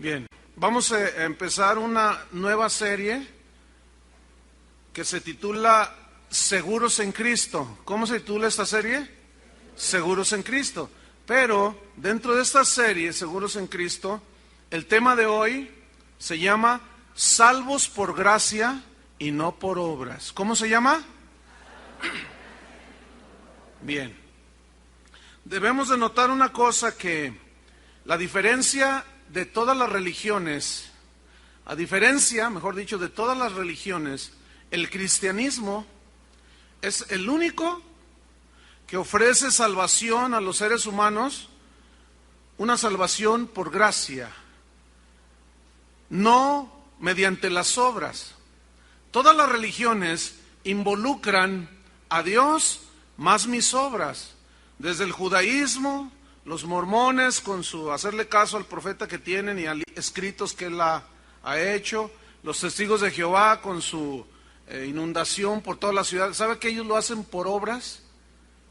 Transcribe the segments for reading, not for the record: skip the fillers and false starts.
Bien, vamos a empezar una nueva serie que se titula Seguros en Cristo. ¿Cómo se titula esta serie? Seguros en Cristo. Pero dentro de esta serie, Seguros en Cristo, el tema de hoy se llama Salvos por gracia y no por obras. ¿Cómo se llama? Bien. Debemos de notar una cosa, que la diferencia de todas las religiones, a diferencia, mejor dicho, de todas las religiones, el cristianismo es el único que ofrece salvación a los seres humanos, una salvación por gracia, no mediante las obras. Todas las religiones involucran a Dios más mis obras, desde el judaísmo, los mormones con su hacerle caso al profeta que tienen y a escritos que él ha hecho, los testigos de Jehová con su inundación por toda la ciudad. ¿Sabe que ellos lo hacen por obras?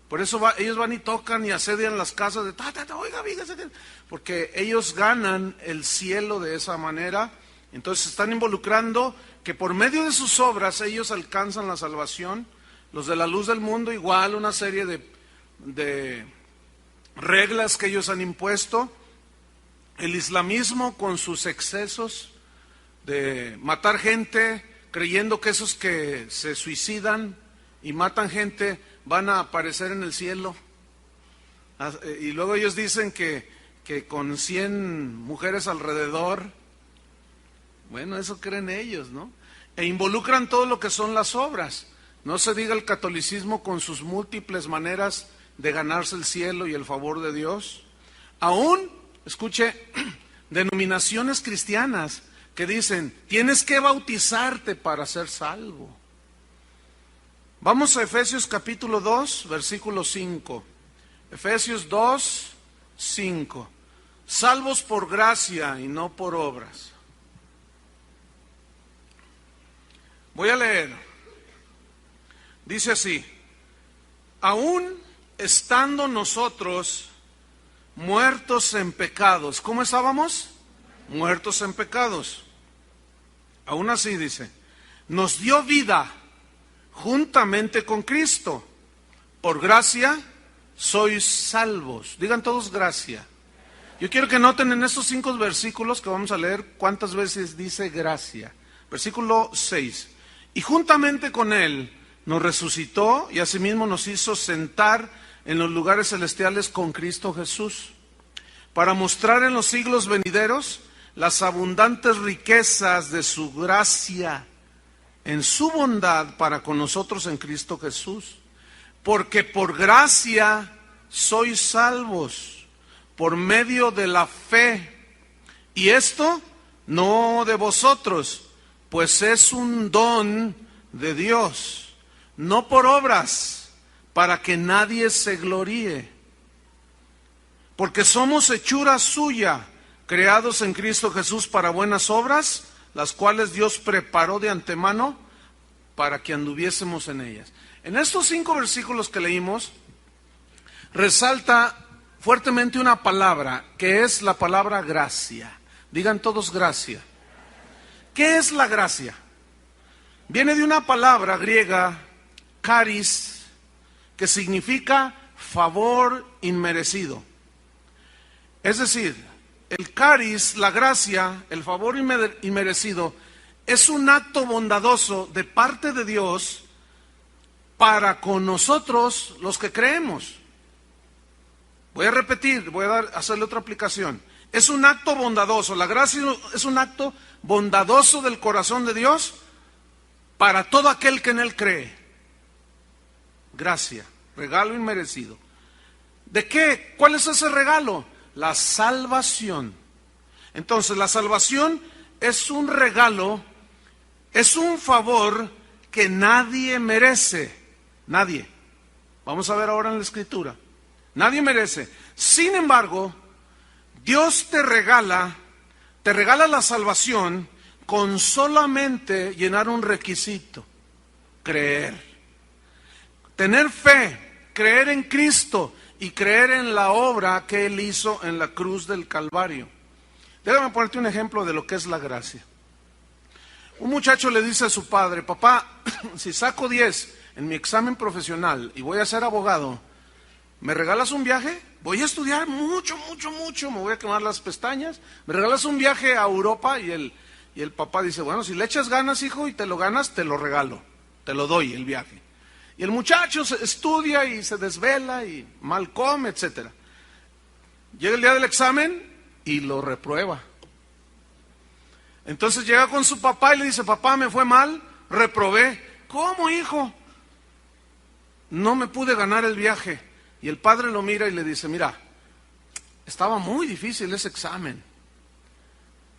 Por eso ellos van y tocan y asedian las casas de oiga, fíjese que... porque ellos ganan el cielo de esa manera. Entonces están involucrando que por medio de sus obras ellos alcanzan la salvación. Los de la luz del mundo igual, una serie de reglas que ellos han impuesto. El islamismo con sus excesos de matar gente, creyendo que esos que se suicidan y matan gente van a aparecer en el cielo. Y luego ellos dicen que con 100 mujeres alrededor, bueno, eso creen ellos, ¿no? E involucran todo lo que son las obras. No se diga el catolicismo con sus múltiples maneras de ganarse el cielo y el favor de Dios. Aún, escuche, denominaciones cristianas que dicen, tienes que bautizarte para ser salvo. Vamos a Efesios capítulo 2, versículo 5. Efesios 2, 5. Salvos por gracia y no por obras. Voy a leer. Dice así: aún estando nosotros muertos en pecados. ¿Cómo estábamos? Muertos en pecados. Aún así dice, nos dio vida juntamente con Cristo. Por gracia sois salvos. Digan todos gracia. Yo quiero que noten en estos 5 versículos que vamos a leer cuántas veces dice gracia. Versículo 6. Y juntamente con Él nos resucitó y asimismo nos hizo sentar en los lugares celestiales con Cristo Jesús, para mostrar en los siglos venideros las abundantes riquezas de su gracia en su bondad para con nosotros en Cristo Jesús. Porque por gracia sois salvos, por medio de la fe. Y esto no de vosotros, pues es un don de Dios, no por obras, para que nadie se gloríe. Porque somos hechura suya, creados en Cristo Jesús para buenas obras, las cuales Dios preparó de antemano para que anduviésemos en ellas. En estos 5 versículos que leímos, resalta fuertemente una palabra, que es la palabra gracia. Digan todos gracia. ¿Qué es la gracia? Viene de una palabra griega, charis, que significa favor inmerecido. Es decir, el charis, la gracia, el favor inmerecido, es un acto bondadoso de parte de Dios para con nosotros los que creemos. Voy a repetir, voy a hacerle otra aplicación. Es un acto bondadoso, la gracia es un acto bondadoso del corazón de Dios para todo aquel que en Él cree. Gracia, regalo inmerecido. ¿De qué? ¿Cuál es ese regalo? La salvación. Entonces, la salvación es un regalo, es un favor que nadie merece. Nadie. Vamos a ver ahora en la Escritura. Nadie merece. Sin embargo, Dios te regala la salvación con solamente llenar un requisito: creer. Tener fe, creer en Cristo y creer en la obra que Él hizo en la cruz del Calvario. Déjame ponerte un ejemplo de lo que es la gracia. Un muchacho le dice a su padre: papá, si saco 10 en mi examen profesional y voy a ser abogado, ¿me regalas un viaje? Voy a estudiar mucho, me voy a quemar las pestañas. ¿Me regalas un viaje a Europa? Y el papá dice: bueno, si le echas ganas, hijo, y te lo ganas, te lo regalo, te lo doy el viaje. Y el muchacho estudia y se desvela y mal come, etc. Llega el día del examen y lo reprueba. Entonces llega con su papá y le dice: papá, me fue mal, reprobé. ¿Cómo, hijo? No me pude ganar el viaje. Y el padre lo mira y le dice: mira, estaba muy difícil ese examen.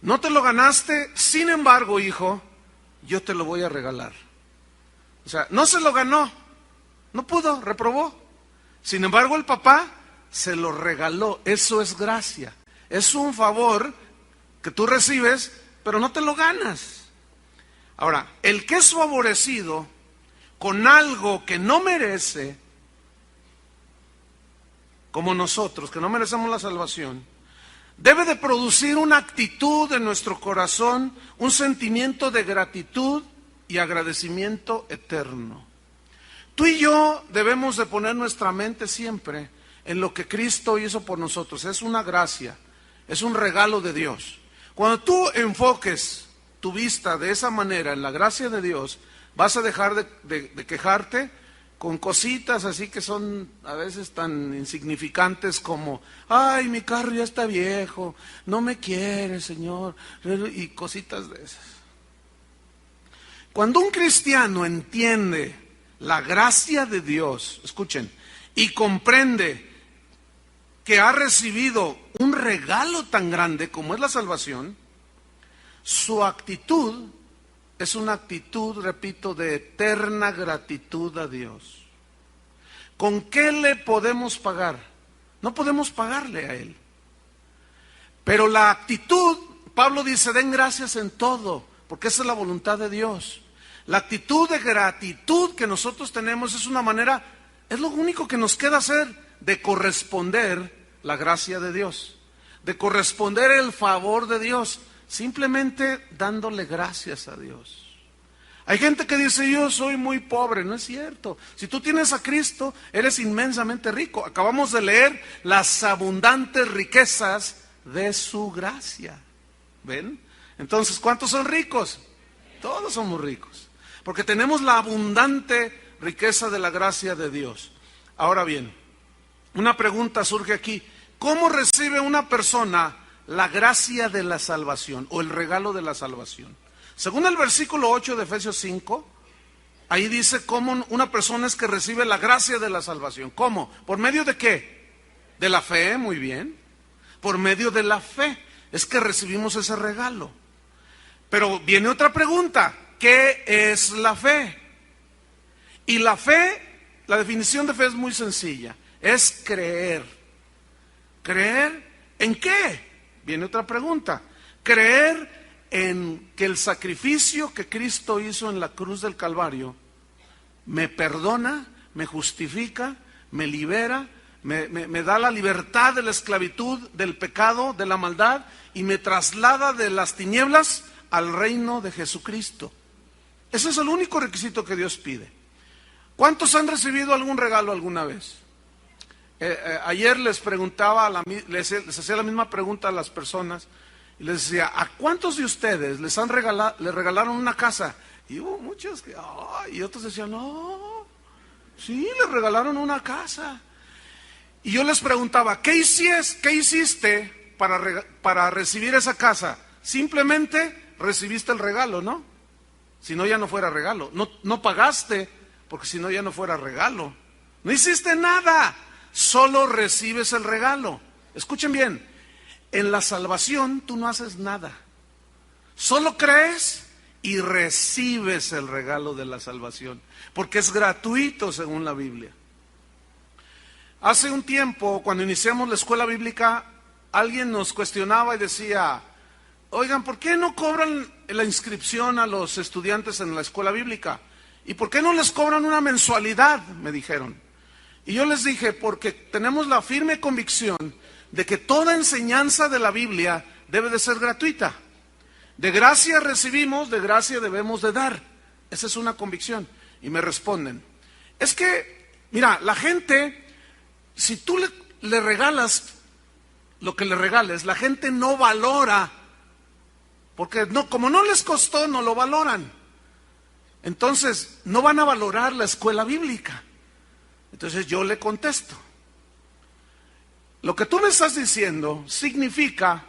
No te lo ganaste, sin embargo, hijo, yo te lo voy a regalar. O sea, no se lo ganó, no pudo, reprobó. Sin embargo, el papá se lo regaló. Eso es gracia. Es un favor que tú recibes, pero no te lo ganas. Ahora, el que es favorecido con algo que no merece, como nosotros, que no merecemos la salvación, debe de producir una actitud en nuestro corazón, un sentimiento de gratitud y agradecimiento eterno. Tú y yo debemos de poner nuestra mente siempre en lo que Cristo hizo por nosotros. Es una gracia, es un regalo de Dios. Cuando tú enfoques tu vista de esa manera en la gracia de Dios, vas a dejar de quejarte con cositas así que son a veces tan insignificantes como: ay, mi carro ya está viejo, no me quiere, Señor, y cositas de esas. Cuando un cristiano entiende la gracia de Dios, escuchen, y comprende que ha recibido un regalo tan grande como es la salvación, su actitud es una actitud, repito, de eterna gratitud a Dios. ¿Con qué le podemos pagar? No podemos pagarle a Él. Pero la actitud, Pablo dice: den gracias en todo, porque esa es la voluntad de Dios. La actitud de gratitud que nosotros tenemos es una manera, es lo único que nos queda hacer, de corresponder la gracia de Dios, de corresponder el favor de Dios, simplemente dándole gracias a Dios. Hay gente que dice: yo soy muy pobre. No es cierto. Si tú tienes a Cristo, eres inmensamente rico. Acabamos de leer las abundantes riquezas de su gracia. ¿Ven? Entonces, ¿cuántos son ricos? Todos somos ricos, porque tenemos la abundante riqueza de la gracia de Dios. Ahora bien, una pregunta surge aquí: ¿cómo recibe una persona la gracia de la salvación o el regalo de la salvación? Según el versículo 8 de Efesios 5, ahí dice cómo una persona es que recibe la gracia de la salvación. ¿Cómo? ¿Por medio de qué? De la fe, muy bien. Por medio de la fe es que recibimos ese regalo. Pero viene otra pregunta: ¿qué es la fe? Y la fe, la definición de fe es muy sencilla: es creer. ¿Creer en qué? Viene otra pregunta: creer en que el sacrificio que Cristo hizo en la cruz del Calvario me perdona, me justifica, me libera, me da la libertad de la esclavitud, del pecado, de la maldad, y me traslada de las tinieblas al reino de Jesucristo. Ese es el único requisito que Dios pide. ¿Cuántos han recibido algún regalo alguna vez? Ayer les preguntaba, les hacía la misma pregunta a las personas, y les decía: ¿a cuántos de ustedes les regalaron una casa? Y hubo muchos que, y otros decían: no, sí, les regalaron una casa. Y yo les preguntaba: ¿qué hiciste para recibir esa casa? Simplemente recibiste el regalo, ¿no? Si no, ya no fuera regalo. No pagaste, porque si no, ya no fuera regalo. No hiciste nada, solo recibes el regalo. Escuchen bien: en la salvación tú no haces nada, solo crees y recibes el regalo de la salvación, porque es gratuito según la Biblia. Hace un tiempo, cuando iniciamos la escuela bíblica, alguien nos cuestionaba y decía: oigan, ¿por qué no cobran la inscripción a los estudiantes en la escuela bíblica? ¿Y por qué no les cobran una mensualidad?, me dijeron. Y yo les dije: porque tenemos la firme convicción de que toda enseñanza de la Biblia debe de ser gratuita. De gracia recibimos, de gracia debemos de dar. Esa es una convicción. Y me responden, es que, mira, la gente, si tú le regalas lo que le regales, la gente no valora, porque no, como no les costó, no lo valoran. Entonces, no van a valorar la escuela bíblica. Entonces yo le contesto, lo que tú me estás diciendo significa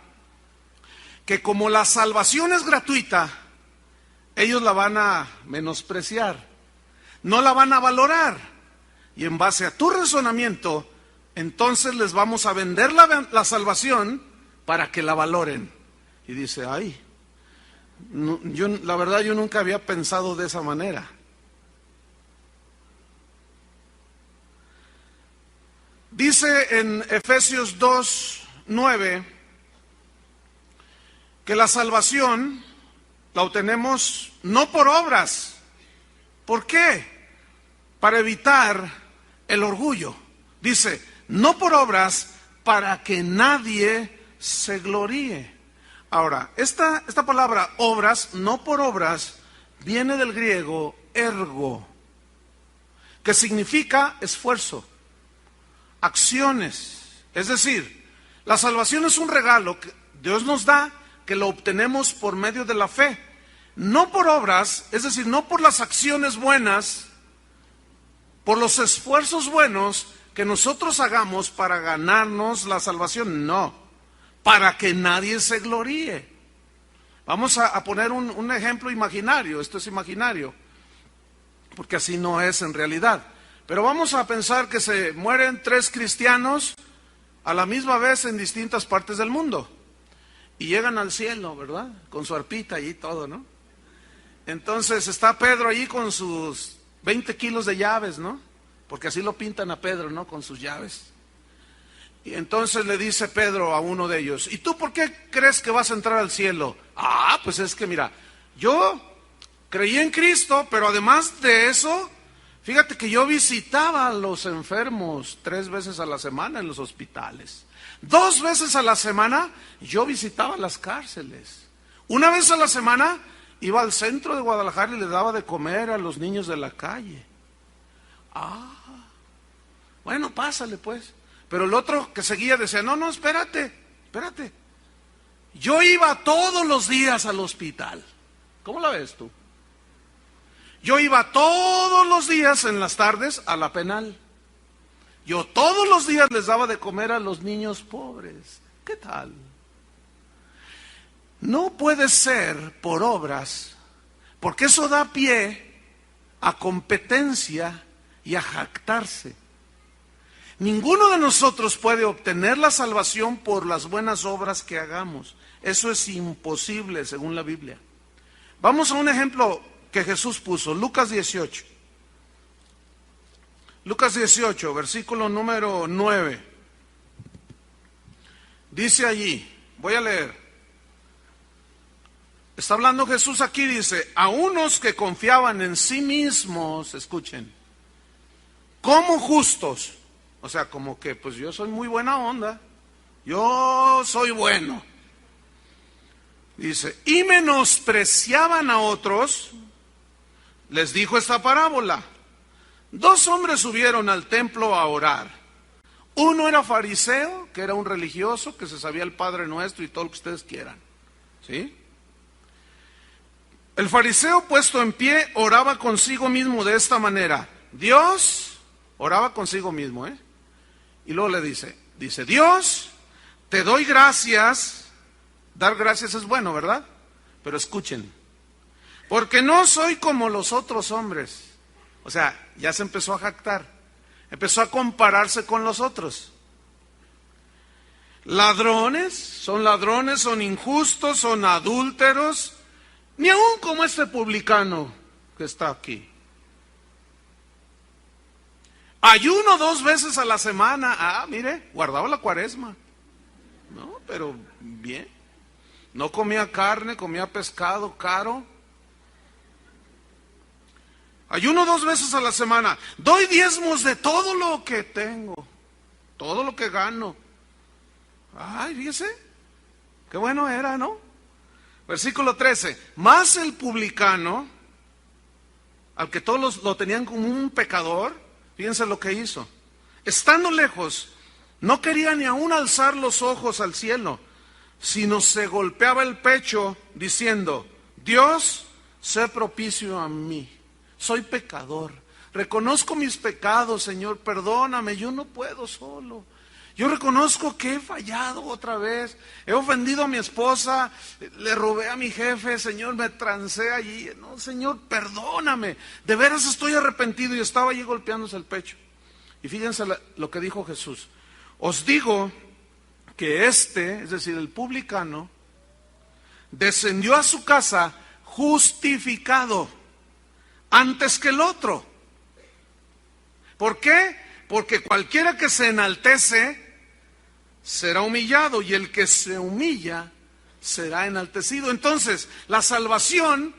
que como la salvación es gratuita, ellos la van a menospreciar, no la van a valorar. Y en base a tu razonamiento, entonces les vamos a vender la salvación para que la valoren. Y dice, ay, no, la verdad yo nunca había pensado de esa manera. Dice en Efesios 2:9 que la salvación la obtenemos no por obras. ¿Por qué? Para evitar el orgullo. Dice, no por obras, para que nadie se gloríe. Ahora, esta palabra obras, no por obras, viene del griego ergo, que significa esfuerzo, acciones. Es decir, la salvación es un regalo que Dios nos da, que lo obtenemos por medio de la fe, no por obras, es decir, no por las acciones buenas, por los esfuerzos buenos que nosotros hagamos para ganarnos la salvación, no, para que nadie se gloríe. Vamos a poner un ejemplo imaginario, esto es imaginario, porque así no es en realidad. Pero vamos a pensar que se mueren 3 cristianos a la misma vez en distintas partes del mundo. Y llegan al cielo, ¿verdad? Con su arpita y todo, ¿no? Entonces está Pedro allí con sus 20 kilos de llaves, ¿no? Porque así lo pintan a Pedro, ¿no? Con sus llaves. Y entonces le dice Pedro a uno de ellos, ¿y tú por qué crees que vas a entrar al cielo? Ah, pues es que mira, yo creí en Cristo, pero además de eso, fíjate que yo visitaba a los enfermos 3 veces a la semana en los hospitales. 2 veces a la semana yo visitaba las cárceles. 1 vez a la semana iba al centro de Guadalajara y le daba de comer a los niños de la calle. Ah, bueno, pásale pues. Pero el otro que seguía decía, no, espérate. Yo iba todos los días al hospital. ¿Cómo la ves tú? Yo iba todos los días en las tardes a la penal. Yo todos los días les daba de comer a los niños pobres. ¿Qué tal? No puede ser por obras, porque eso da pie a competencia y a jactarse. Ninguno de nosotros puede obtener la salvación por las buenas obras que hagamos. Eso es imposible según la Biblia. Vamos a un ejemplo que Jesús puso, Lucas 18. Lucas 18, versículo número 9. Dice allí, voy a leer. Está hablando Jesús aquí, dice, a unos que confiaban en sí mismos, escuchen, como justos. O sea, como que, pues yo soy muy buena onda, yo soy bueno. Dice, y menospreciaban a otros, les dijo esta parábola. 2 hombres subieron al templo a orar. Uno era fariseo, que era un religioso, que se sabía el Padre Nuestro y todo lo que ustedes quieran. ¿Sí? El fariseo puesto en pie oraba consigo mismo de esta manera. Dios, oraba consigo mismo, y luego le dice, Dios, te doy gracias. Dar gracias es bueno, ¿verdad? Pero escuchen, porque no soy como los otros hombres. O sea, ya se empezó a jactar, empezó a compararse con los otros. Ladrones, son injustos, son adúlteros, ni aun como este publicano que está aquí. Ayuno 2 veces a la semana. Ah, mire, guardaba la cuaresma. No, pero bien. No comía carne, comía pescado caro. Ayuno 2 veces a la semana. Doy diezmos de todo lo que tengo, todo lo que gano. Ay, fíjese, Qué bueno era, ¿no? Versículo 13. Mas el publicano, al que todos lo tenían como un pecador, fíjense lo que hizo. Estando lejos, no quería ni aún alzar los ojos al cielo, sino se golpeaba el pecho diciendo: Dios, sé propicio a mí. Soy pecador. Reconozco mis pecados, Señor, perdóname, yo no puedo solo. Yo reconozco que he fallado otra vez, he ofendido a mi esposa, le robé a mi jefe, Señor, me trancé allí. No, Señor, perdóname, de veras estoy arrepentido. Y estaba allí golpeándose el pecho. Y fíjense lo que dijo Jesús: os digo que es decir, el publicano, descendió a su casa justificado antes que el otro. ¿Por qué? Porque cualquiera que se enaltece será humillado, y el que se humilla será enaltecido. Entonces, la salvación,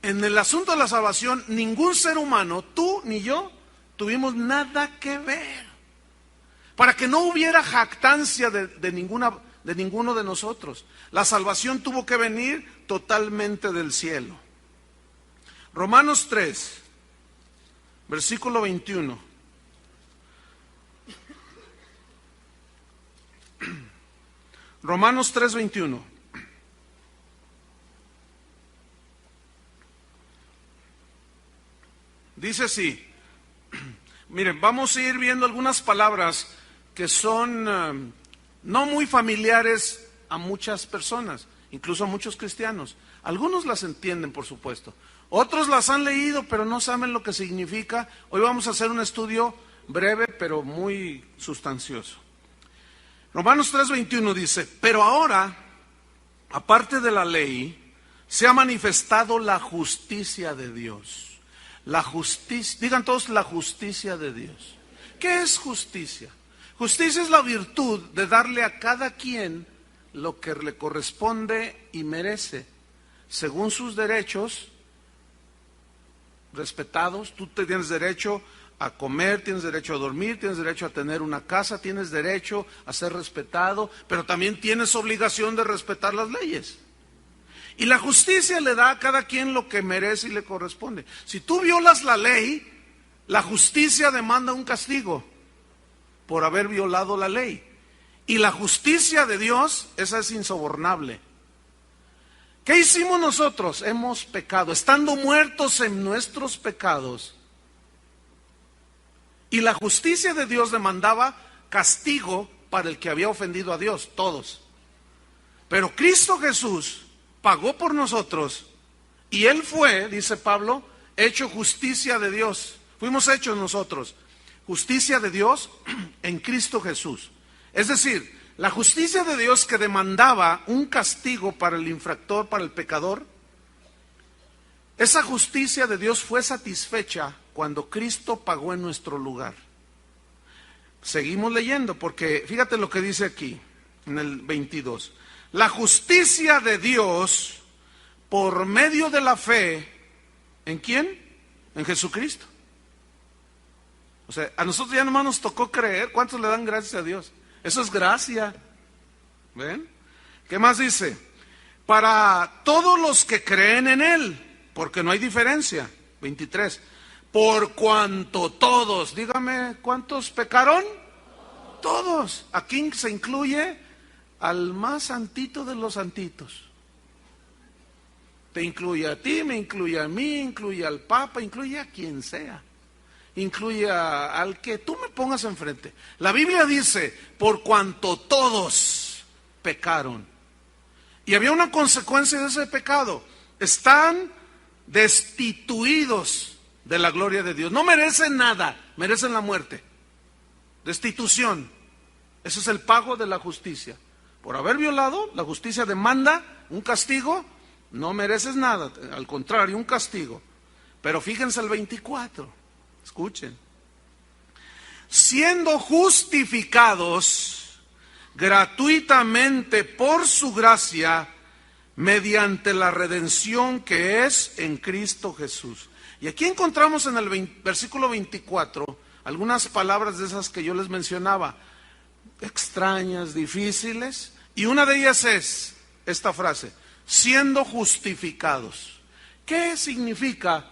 en el asunto de la salvación, ningún ser humano, tú ni yo, tuvimos nada que ver. Para que no hubiera jactancia de ninguno de nosotros. La salvación tuvo que venir totalmente del cielo. Romanos 3, versículo 21. Romanos 3, 21. Dice así. Miren, vamos a ir viendo algunas palabras que son no muy familiares a muchas personas, incluso a muchos cristianos. Algunos las entienden, por supuesto. Otros las han leído, pero no saben lo que significa. Hoy vamos a hacer un estudio breve, pero muy sustancioso. Romanos 3:21 dice: pero ahora, aparte de la ley, se ha manifestado la justicia de Dios. La justicia, digan todos, la justicia de Dios. ¿Qué es justicia? Justicia es la virtud de darle a cada quien lo que le corresponde y merece, según sus derechos respetados. Tú tienes derecho a comer, tienes derecho a dormir, tienes derecho a tener una casa, tienes derecho a ser respetado, pero también tienes obligación de respetar las leyes. Y la justicia le da a cada quien lo que merece y le corresponde. Si tú violas la ley, la justicia demanda un castigo por haber violado la ley. Y la justicia de Dios, esa es insobornable. ¿Qué hicimos nosotros? Hemos pecado, estando muertos en nuestros pecados. Y la justicia de Dios demandaba castigo para el que había ofendido a Dios, todos. Pero Cristo Jesús pagó por nosotros, y Él fue, dice Pablo, hecho justicia de Dios. Fuimos hechos nosotros justicia de Dios en Cristo Jesús. Es decir, la justicia de Dios que demandaba un castigo para el infractor, para el pecador, esa justicia de Dios fue satisfecha cuando Cristo pagó en nuestro lugar. Seguimos leyendo, porque fíjate lo que dice aquí, en el 22. La justicia de Dios por medio de la fe, ¿en quién? En Jesucristo. O sea, a nosotros ya nomás nos tocó creer. ¿Cuántos le dan gracias a Dios? Eso es gracia. ¿Ven? ¿Qué más dice? Para todos los que creen en Él, porque no hay diferencia. 23. Por cuanto todos, dígame, ¿cuántos pecaron? Todos. Aquí se incluye al más santito de los santitos. Te incluye a ti, me incluye a mí, incluye al Papa, incluye a quien sea. Incluye al que tú me pongas enfrente. La Biblia dice, por cuanto todos pecaron. Y había una consecuencia de ese pecado. Están destituidos de la gloria de Dios. No merecen nada, merecen la muerte. Destitución. Ese es el pago de la justicia. Por haber violado, la justicia demanda un castigo. No mereces nada, al contrario, un castigo. Pero fíjense el 24. Escuchen. Siendo justificados gratuitamente por su gracia, mediante la redención que es en Cristo Jesús. Y aquí encontramos en el versículo 24 algunas palabras de esas que yo les mencionaba, extrañas, difíciles, y una de ellas es esta frase, siendo justificados. ¿Qué significa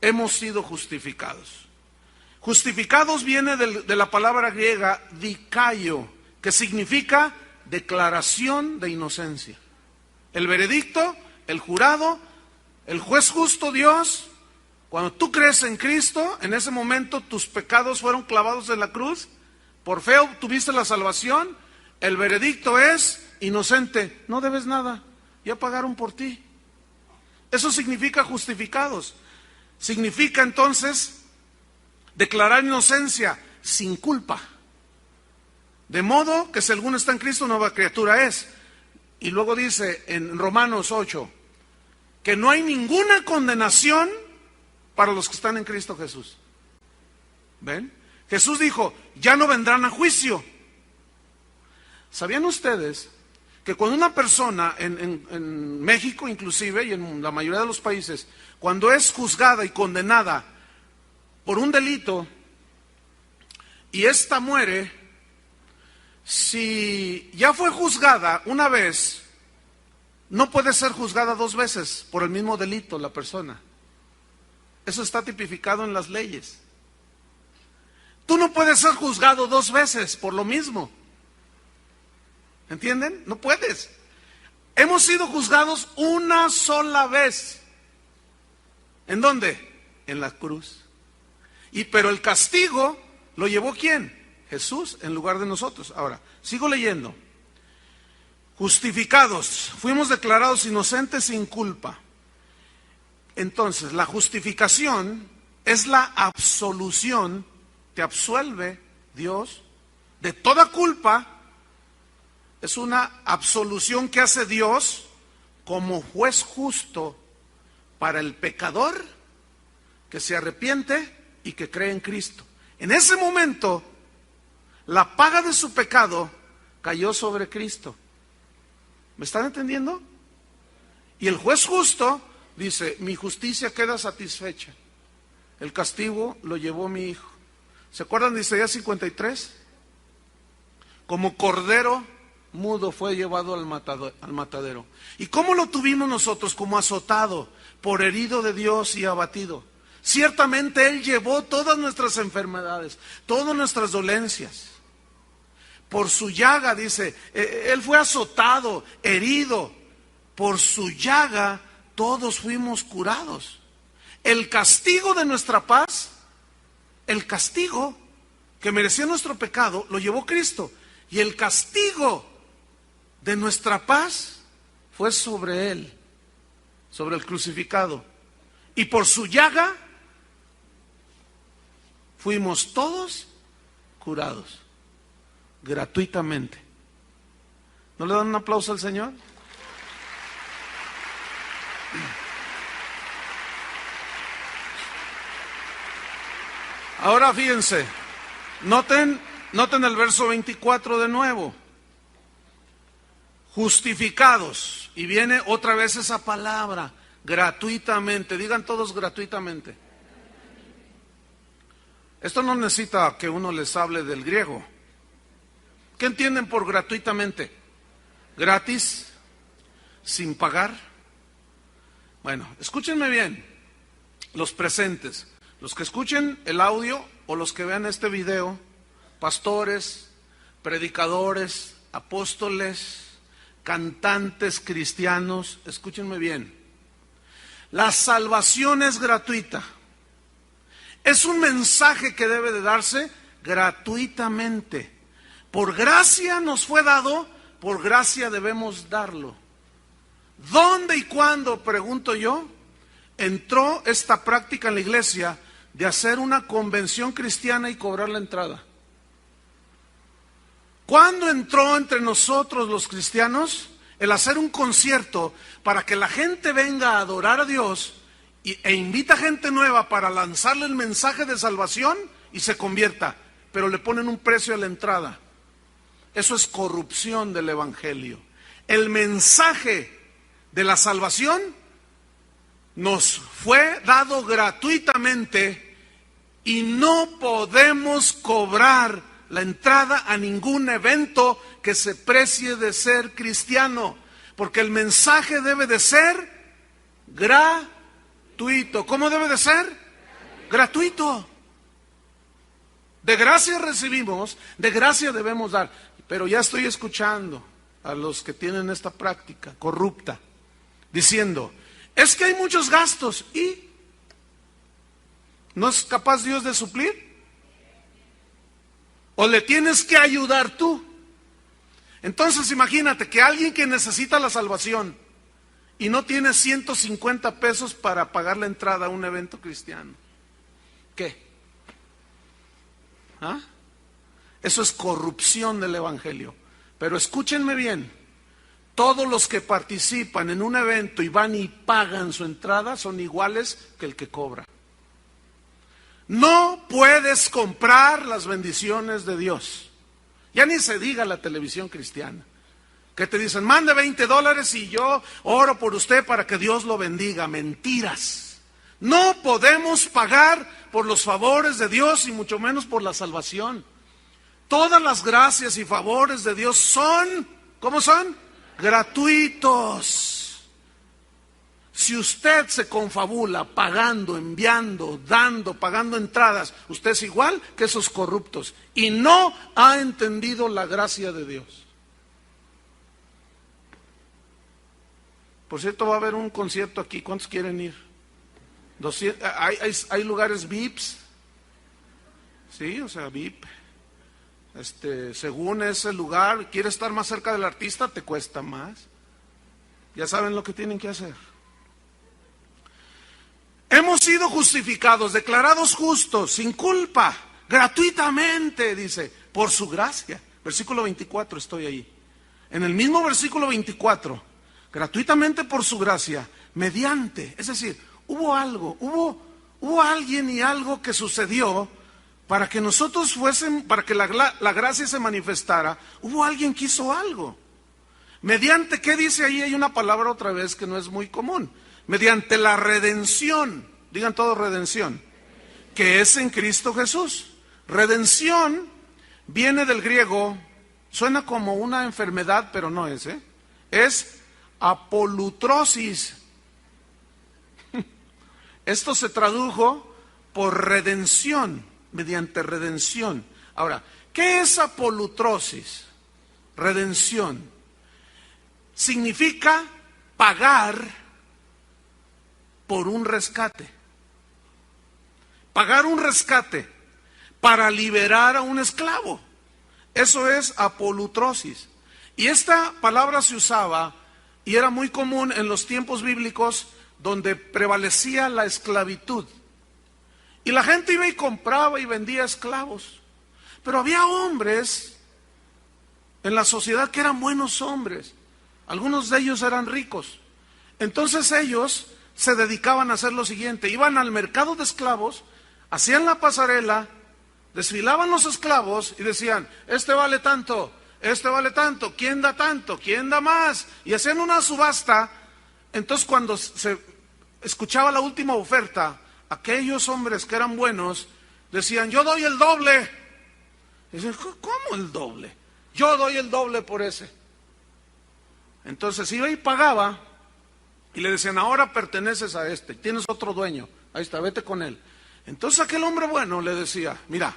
hemos sido justificados? Justificados viene de la palabra griega dikaio, que significa declaración de inocencia. El veredicto, el jurado, el juez justo Dios, cuando tú crees en Cristo, en ese momento tus pecados fueron clavados en la cruz, por fe obtuviste la salvación, el veredicto es inocente, no debes nada, ya pagaron por ti. Eso significa justificados. Significa entonces declarar inocencia sin culpa. De modo que si alguno está en Cristo, nueva criatura es. Y luego dice en Romanos 8, que no hay ninguna condenación para los que están en Cristo Jesús. ¿Ven? Jesús dijo, ya no vendrán a juicio. ¿Sabían ustedes que cuando una persona en México inclusive y en la mayoría de los países, cuando es juzgada y condenada por un delito y ésta muere, si ya fue juzgada una vez, no puede ser juzgada dos veces por el mismo delito la persona? Eso está tipificado en las leyes. Tú no puedes ser juzgado dos veces por lo mismo. ¿Entienden? No puedes. Hemos sido juzgados una sola vez. ¿En dónde? En la cruz. Pero el castigo lo llevó ¿quién? Jesús en lugar de nosotros. Ahora, sigo leyendo. Justificados, fuimos declarados inocentes sin culpa. Entonces, la justificación es la absolución, te absuelve Dios de toda culpa. Es una absolución que hace Dios como juez justo para el pecador que se arrepiente y que cree en Cristo. En ese momento, la paga de su pecado cayó sobre Cristo. ¿Me están entendiendo? Y el juez justo dice, mi justicia queda satisfecha. El castigo lo llevó mi hijo. ¿Se acuerdan de Isaías 53? Como cordero mudo fue llevado al matadero. ¿Y cómo lo tuvimos nosotros? Como azotado, por herido de Dios y abatido. Ciertamente Él llevó todas nuestras enfermedades, todas nuestras dolencias. Por su llaga, dice, Él fue azotado, herido. Por su llaga todos fuimos curados. El castigo de nuestra paz, el castigo que merecía nuestro pecado, lo llevó Cristo. Y el castigo de nuestra paz fue sobre Él, sobre el crucificado. Y por su llaga fuimos todos curados, gratuitamente. ¿No le dan un aplauso al Señor? Ahora fíjense, noten el verso 24 de nuevo. Justificados, y viene otra vez esa palabra, gratuitamente. Digan todos gratuitamente. Esto no necesita que uno les hable del griego. ¿Qué entienden por gratuitamente? Gratis, sin pagar. Bueno, escúchenme bien, los presentes, los que escuchen el audio o los que vean este video, pastores, predicadores, apóstoles, cantantes cristianos, escúchenme bien. La salvación es gratuita. Es un mensaje que debe de darse gratuitamente. Por gracia nos fue dado, por gracia debemos darlo. ¿Dónde y cuándo, pregunto yo, entró esta práctica en la iglesia de hacer una convención cristiana y cobrar la entrada? ¿Cuándo entró entre nosotros los cristianos el hacer un concierto para que la gente venga a adorar a Dios e invita gente nueva para lanzarle el mensaje de salvación y se convierta, pero le ponen un precio a la entrada? Eso es corrupción del evangelio. El mensaje de la salvación nos fue dado gratuitamente y no podemos cobrar la entrada a ningún evento que se precie de ser cristiano, Porque el mensaje debe de ser gratuito. ¿Cómo debe de ser? Gratuito. De gracia recibimos, de gracia debemos dar. Pero ya estoy escuchando a los que tienen esta práctica corrupta, diciendo, es que hay muchos gastos, ¿y no es capaz Dios de suplir? ¿O le tienes que ayudar tú? Entonces imagínate que alguien que necesita la salvación y no tiene 150 pesos para pagar la entrada a un evento cristiano, ¿qué? ¿Ah? Eso es corrupción del evangelio. Pero escúchenme bien, todos los que participan en un evento y van y pagan su entrada son iguales que el que cobra. No puedes comprar las bendiciones de Dios. Ya ni se diga la televisión cristiana, que te dicen, mande $20 y yo oro por usted para que Dios lo bendiga. Mentiras. No podemos pagar por los favores de Dios y mucho menos por la salvación. Todas las gracias y favores de Dios son, ¿cómo son? Gratuitos. Si usted se confabula pagando, enviando, dando, pagando entradas, usted es igual que esos corruptos y no ha entendido la gracia de Dios. Por cierto, va a haber un concierto aquí. ¿Cuántos quieren ir? 200, hay lugares VIPs. Sí, o sea, VIP. Según ese lugar, quieres estar más cerca del artista, te cuesta más. Ya saben lo que tienen que hacer. Hemos sido justificados, declarados justos, sin culpa, gratuitamente, dice, por su gracia. Versículo 24, estoy ahí. En el mismo versículo 24, gratuitamente por su gracia, mediante, es decir, hubo algo, hubo alguien y algo que sucedió para que nosotros fuésemos, para que la gracia se manifestara. Hubo alguien que hizo algo. Mediante, ¿qué dice ahí? Hay una palabra otra vez que no es muy común. Mediante la redención, digan todos redención, que es en Cristo Jesús. Redención viene del griego, suena como una enfermedad, pero no es, es apolutrosis. Esto se tradujo por redención, mediante redención. Ahora, ¿qué es apolutrosis? Redención. Significa pagar por un rescate. Pagar un rescate para liberar a un esclavo. Eso es apolutrosis. Y esta palabra se usaba y era muy común en los tiempos bíblicos donde prevalecía la esclavitud. Y la gente iba y compraba y vendía esclavos. Pero había hombres en la sociedad que eran buenos hombres. Algunos de ellos eran ricos. Entonces ellos se dedicaban a hacer lo siguiente: iban al mercado de esclavos, hacían la pasarela, desfilaban los esclavos y decían, este vale tanto, ¿quién da tanto? ¿Quién da más? Y hacían una subasta. Entonces cuando se escuchaba la última oferta, aquellos hombres que eran buenos decían, yo doy el doble. Y dicen, ¿cómo el doble? Yo doy el doble por ese. Entonces iba y pagaba y le decían, ahora perteneces a este, tienes otro dueño, ahí está, vete con él. Entonces aquel hombre bueno le decía, mira,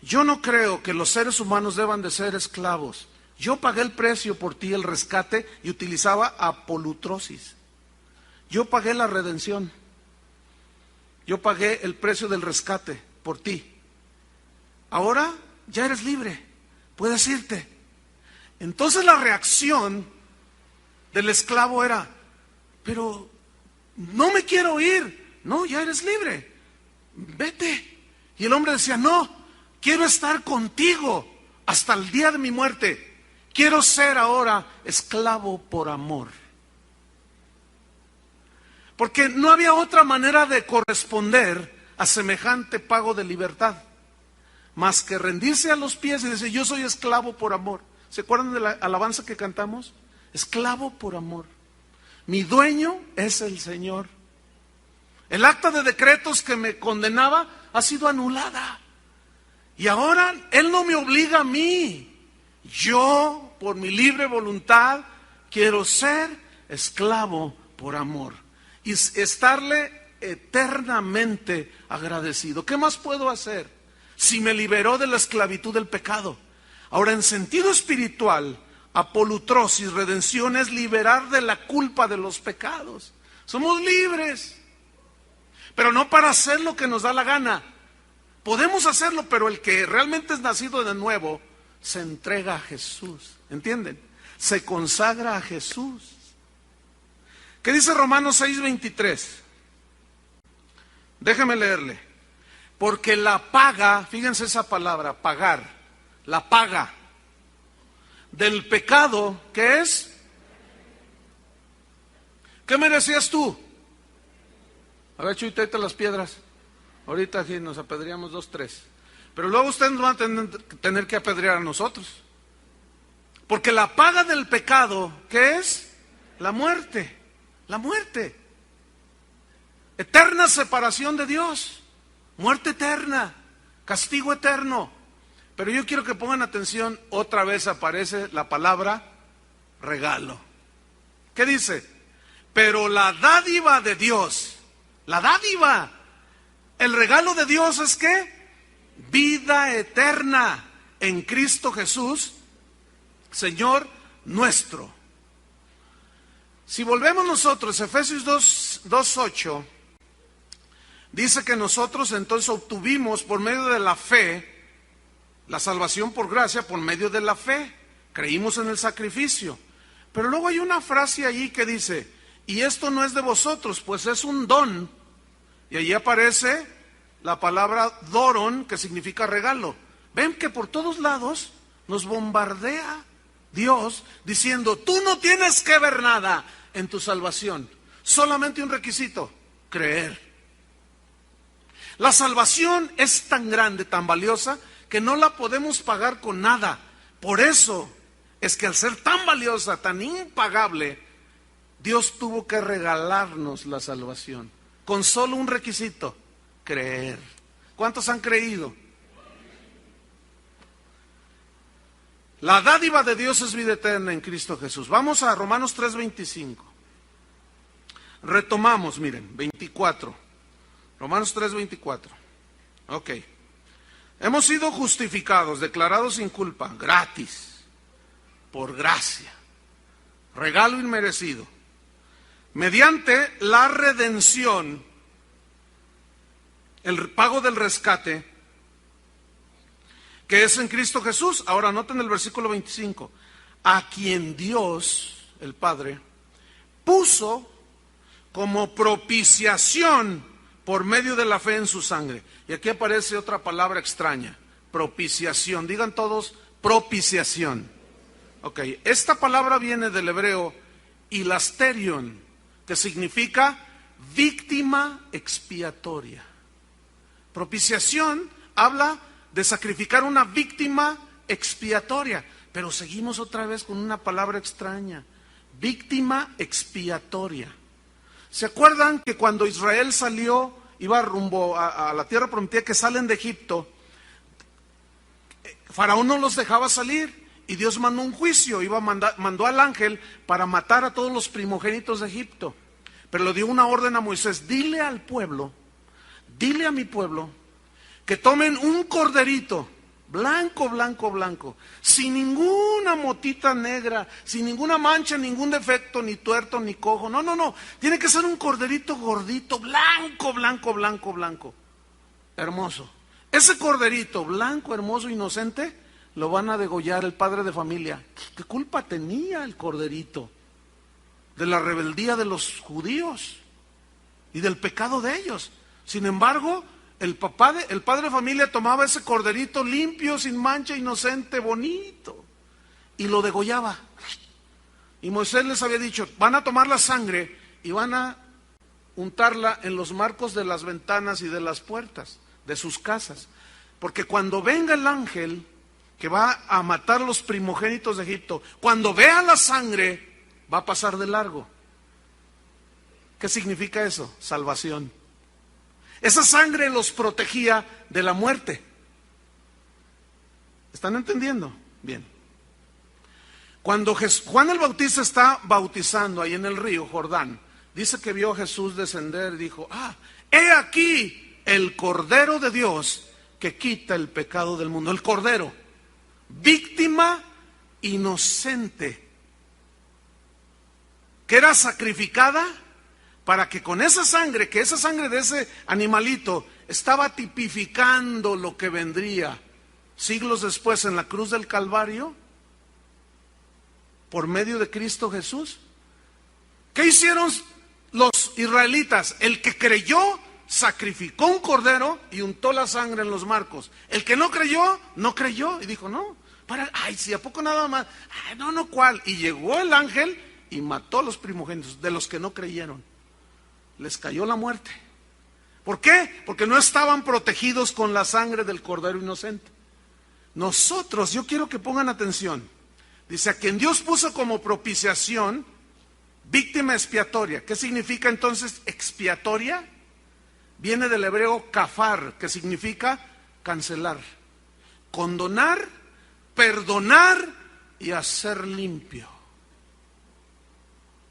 yo no creo que los seres humanos deban de ser esclavos. Yo pagué el precio por ti, el rescate, y utilizaba apolutrosis. Yo pagué la redención. Yo pagué el precio del rescate por ti. Ahora ya eres libre, puedes irte. Entonces la reacción del esclavo era, pero no me quiero ir. No, ya eres libre, vete. Y el hombre decía, no, quiero estar contigo hasta el día de mi muerte. Quiero ser ahora esclavo por amor. Porque no había otra manera de corresponder a semejante pago de libertad, más que rendirse a los pies y decir, yo soy esclavo por amor. ¿Se acuerdan de la alabanza que cantamos? Esclavo por amor. Mi dueño es el Señor. El acta de decretos que me condenaba ha sido anulada. Y ahora Él no me obliga a mí. Yo, por mi libre voluntad, quiero ser esclavo por amor y estarle eternamente agradecido. ¿Qué más puedo hacer si me liberó de la esclavitud del pecado? Ahora, en sentido espiritual, apolutrosis, redención, es liberar de la culpa de los pecados. Somos libres, pero no para hacer lo que nos da la gana. Podemos hacerlo, pero el que realmente es nacido de nuevo se entrega a Jesús. ¿Entienden? Se consagra a Jesús. ¿Qué dice Romanos 6:23? Déjeme leerle. Porque la paga, fíjense esa palabra, pagar, la paga del pecado, ¿qué es? ¿Qué merecías tú? A ver, Chuy, tráete las piedras. Ahorita aquí nos apedreamos 2, 3. Pero luego ustedes van a tener que apedrear a nosotros. Porque la paga del pecado, ¿qué es? La muerte. La muerte. Eterna separación de Dios. Muerte eterna. Castigo eterno. Pero yo quiero que pongan atención, otra vez aparece la palabra regalo. ¿Qué dice? Pero la dádiva de Dios, la dádiva, el regalo de Dios es ¿qué? Vida eterna en Cristo Jesús, Señor nuestro. Si volvemos nosotros, Efesios 2:8, dice que nosotros entonces obtuvimos por medio de la fe, la salvación por gracia, por medio de la fe. Creímos en el sacrificio. Pero luego hay una frase allí que dice, y esto no es de vosotros, pues es un don. Y allí aparece la palabra doron, que significa regalo. Ven que por todos lados nos bombardea Dios diciendo, tú no tienes que ver nada en tu salvación. Solamente un requisito, creer. La salvación es tan grande, tan valiosa, que no la podemos pagar con nada. Por eso es que al ser tan valiosa, tan impagable, Dios tuvo que regalarnos la salvación. Con solo un requisito, creer. ¿Cuántos han creído? La dádiva de Dios es vida eterna en Cristo Jesús. Vamos a Romanos 3:25. Retomamos, miren, 24. Romanos 3:24. Ok. Hemos sido justificados, declarados sin culpa, gratis, por gracia, regalo inmerecido, mediante la redención, el pago del rescate, que es en Cristo Jesús. Ahora noten el versículo 25, a quien Dios, el Padre, puso como propiciación por medio de la fe en su sangre. Y aquí aparece otra palabra extraña, propiciación. Digan todos, propiciación. Ok, esta palabra viene del hebreo hilasterion, que significa víctima expiatoria. Propiciación habla de sacrificar una víctima expiatoria, pero seguimos otra vez con una palabra extraña, víctima expiatoria. ¿Se acuerdan que cuando Israel salió, iba rumbo a la tierra prometida, que salen de Egipto, Faraón no los dejaba salir y Dios mandó un juicio, mandó al ángel para matar a todos los primogénitos de Egipto, pero le dio una orden a Moisés, dile al pueblo, dile a mi pueblo, que tomen un corderito, blanco, blanco, blanco, sin ninguna motita negra, sin ninguna mancha, ningún defecto, ni tuerto, ni cojo, no, tiene que ser un corderito gordito, blanco, blanco, blanco, blanco, hermoso. Ese corderito, blanco, hermoso, inocente, lo van a degollar el padre de familia. ¿Qué culpa tenía el corderito de la rebeldía de los judíos y del pecado de ellos? Sin embargo, el padre de familia tomaba ese corderito limpio, sin mancha, inocente, bonito, y lo degollaba. Y Moisés les había dicho, van a tomar la sangre y van a untarla en los marcos de las ventanas y de las puertas de sus casas. Porque cuando venga el ángel que va a matar los primogénitos de Egipto, cuando vea la sangre, va a pasar de largo. ¿Qué significa eso? Salvación. Esa sangre los protegía de la muerte. ¿Están entendiendo? Bien. Cuando Juan el Bautista está bautizando ahí en el río Jordán, dice que vio a Jesús descender y dijo, he aquí el Cordero de Dios que quita el pecado del mundo. El Cordero, víctima inocente, que era sacrificada para que con esa sangre, que esa sangre de ese animalito estaba tipificando lo que vendría siglos después en la cruz del Calvario, por medio de Cristo Jesús. ¿Qué hicieron los israelitas? El que creyó sacrificó un cordero y untó la sangre en los marcos. El que no creyó, no creyó y dijo, no, si a poco nada más, no, ¿cuál? Y llegó el ángel y mató a los primogénitos de los que no creyeron. Les cayó la muerte. ¿Por qué? Porque no estaban protegidos con la sangre del cordero inocente. Nosotros, yo quiero que pongan atención, dice, a quien Dios puso como propiciación, víctima expiatoria. ¿Qué significa entonces expiatoria? Viene del hebreo kafar, que significa cancelar, condonar, perdonar y hacer limpio.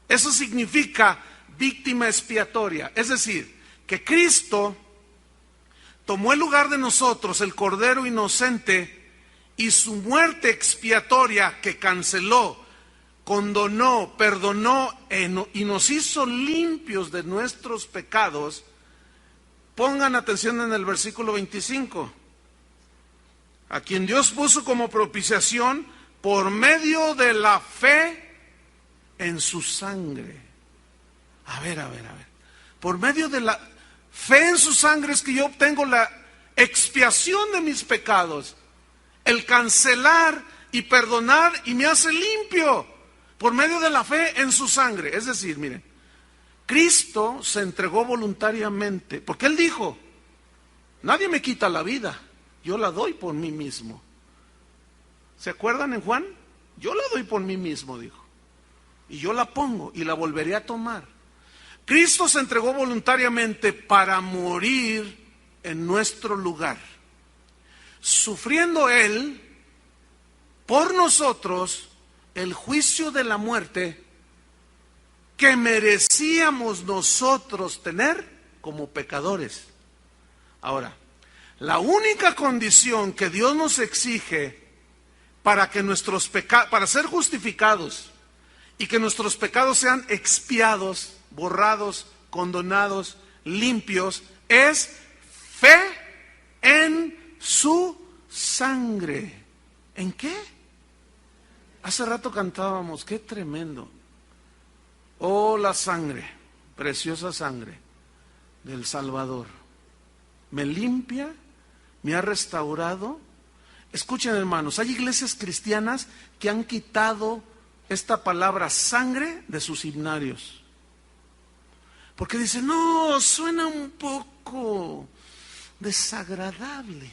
Eso significa víctima expiatoria. Es decir, que Cristo tomó el lugar de nosotros, el Cordero inocente, y su muerte expiatoria que canceló, condonó, perdonó y nos hizo limpios de nuestros pecados. Pongan atención en el versículo 25. A quien Dios puso como propiciación por medio de la fe en su sangre. A ver. Por medio de la fe en su sangre es que yo obtengo la expiación de mis pecados. El cancelar y perdonar y me hace limpio por medio de la fe en su sangre. Es decir, miren, Cristo se entregó voluntariamente, porque Él dijo, nadie me quita la vida, yo la doy por mí mismo. ¿Se acuerdan en Juan? Yo la doy por mí mismo, dijo, y yo la pongo y la volveré a tomar. Cristo se entregó voluntariamente para morir en nuestro lugar, sufriendo Él por nosotros el juicio de la muerte que merecíamos nosotros tener como pecadores. Ahora, la única condición que Dios nos exige para que nuestros pecados, para ser justificados y que nuestros pecados sean expiados, borrados, condonados, limpios, es fe en su sangre. ¿En qué? Hace rato cantábamos, qué tremendo. Oh, la sangre, preciosa sangre del Salvador. Me limpia, me ha restaurado. Escuchen, hermanos, hay iglesias cristianas que han quitado esta palabra sangre de sus himnarios. Porque dicen, no, suena un poco desagradable.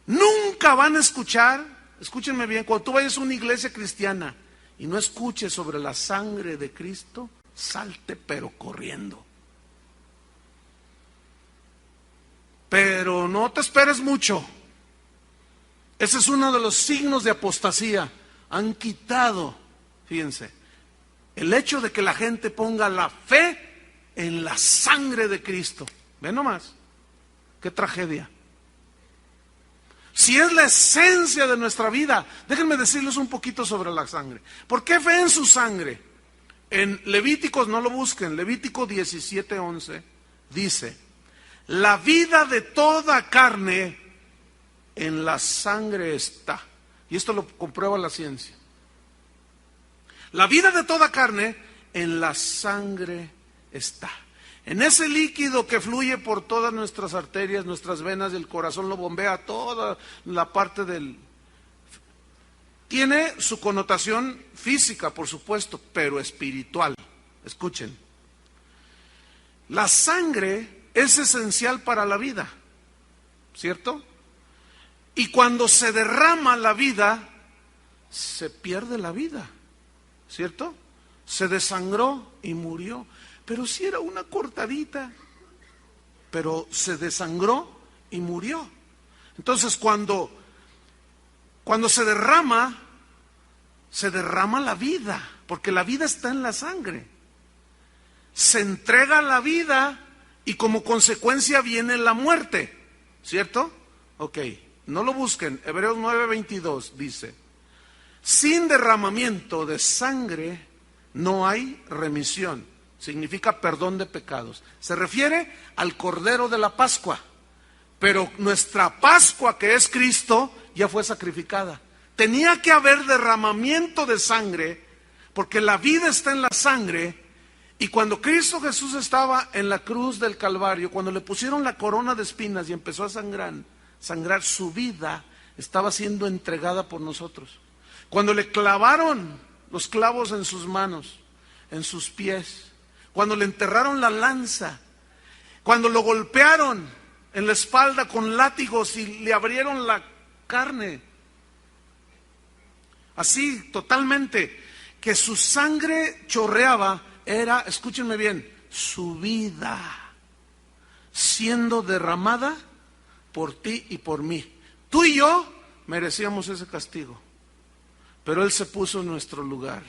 Nunca van a escuchar, escúchenme bien, cuando tú vayas a una iglesia cristiana y no escuches sobre la sangre de Cristo, salte pero corriendo. Pero no te esperes mucho. Ese es uno de los signos de apostasía. Han quitado, fíjense, el hecho de que la gente ponga la fe en la sangre de Cristo. Ven nomás, qué tragedia. Si es la esencia de nuestra vida, déjenme decirles un poquito sobre la sangre. ¿Por qué fe en su sangre? En Levíticos, no lo busquen, Levítico 17:11 dice, la vida de toda carne en la sangre está. Y esto lo comprueba la ciencia. La vida de toda carne en la sangre está. En ese líquido que fluye por todas nuestras arterias, nuestras venas, el corazón lo bombea toda la parte del... Tiene su connotación física, por supuesto, pero espiritual. Escuchen. La sangre es esencial para la vida, ¿cierto? Y cuando se derrama la vida, se pierde la vida, ¿cierto? Se desangró y murió. Pero si era una cortadita, pero se desangró y murió. Entonces cuando se derrama, se derrama la vida, porque la vida está en la sangre. Se entrega la vida y como consecuencia viene la muerte, ¿cierto? Ok, no lo busquen. Hebreos 9:22 dice: sin derramamiento de sangre no hay remisión. Significa perdón de pecados. Se refiere al Cordero de la Pascua. Pero nuestra Pascua, que es Cristo, ya fue sacrificada. Tenía que haber derramamiento de sangre, porque la vida está en la sangre. Y cuando Cristo Jesús estaba en la cruz del Calvario, cuando le pusieron la corona de espinas y empezó a sangrar, su vida estaba siendo entregada por nosotros. Cuando le clavaron los clavos en sus manos, en sus pies, cuando le enterraron la lanza, cuando lo golpearon en la espalda con látigos y le abrieron la carne, así totalmente, que su sangre chorreaba, era, escúchenme bien, su vida siendo derramada por ti y por mí. Tú y yo merecíamos ese castigo, pero Él se puso en nuestro lugar.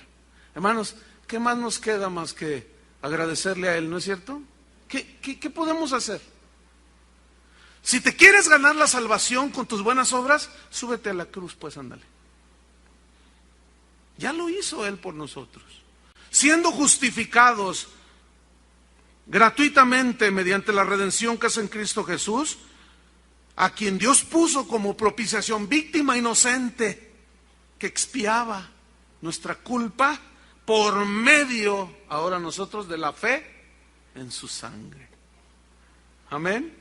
Hermanos, ¿qué más nos queda más que agradecerle a Él, no es cierto? ¿Qué podemos hacer? Si te quieres ganar la salvación con tus buenas obras, súbete a la cruz, pues ándale. Ya lo hizo Él por nosotros. Siendo justificados gratuitamente mediante la redención que es en Cristo Jesús, a quien Dios puso como propiciación, víctima inocente que expiaba nuestra culpa por medio, ahora nosotros, de la fe en su sangre. Amén.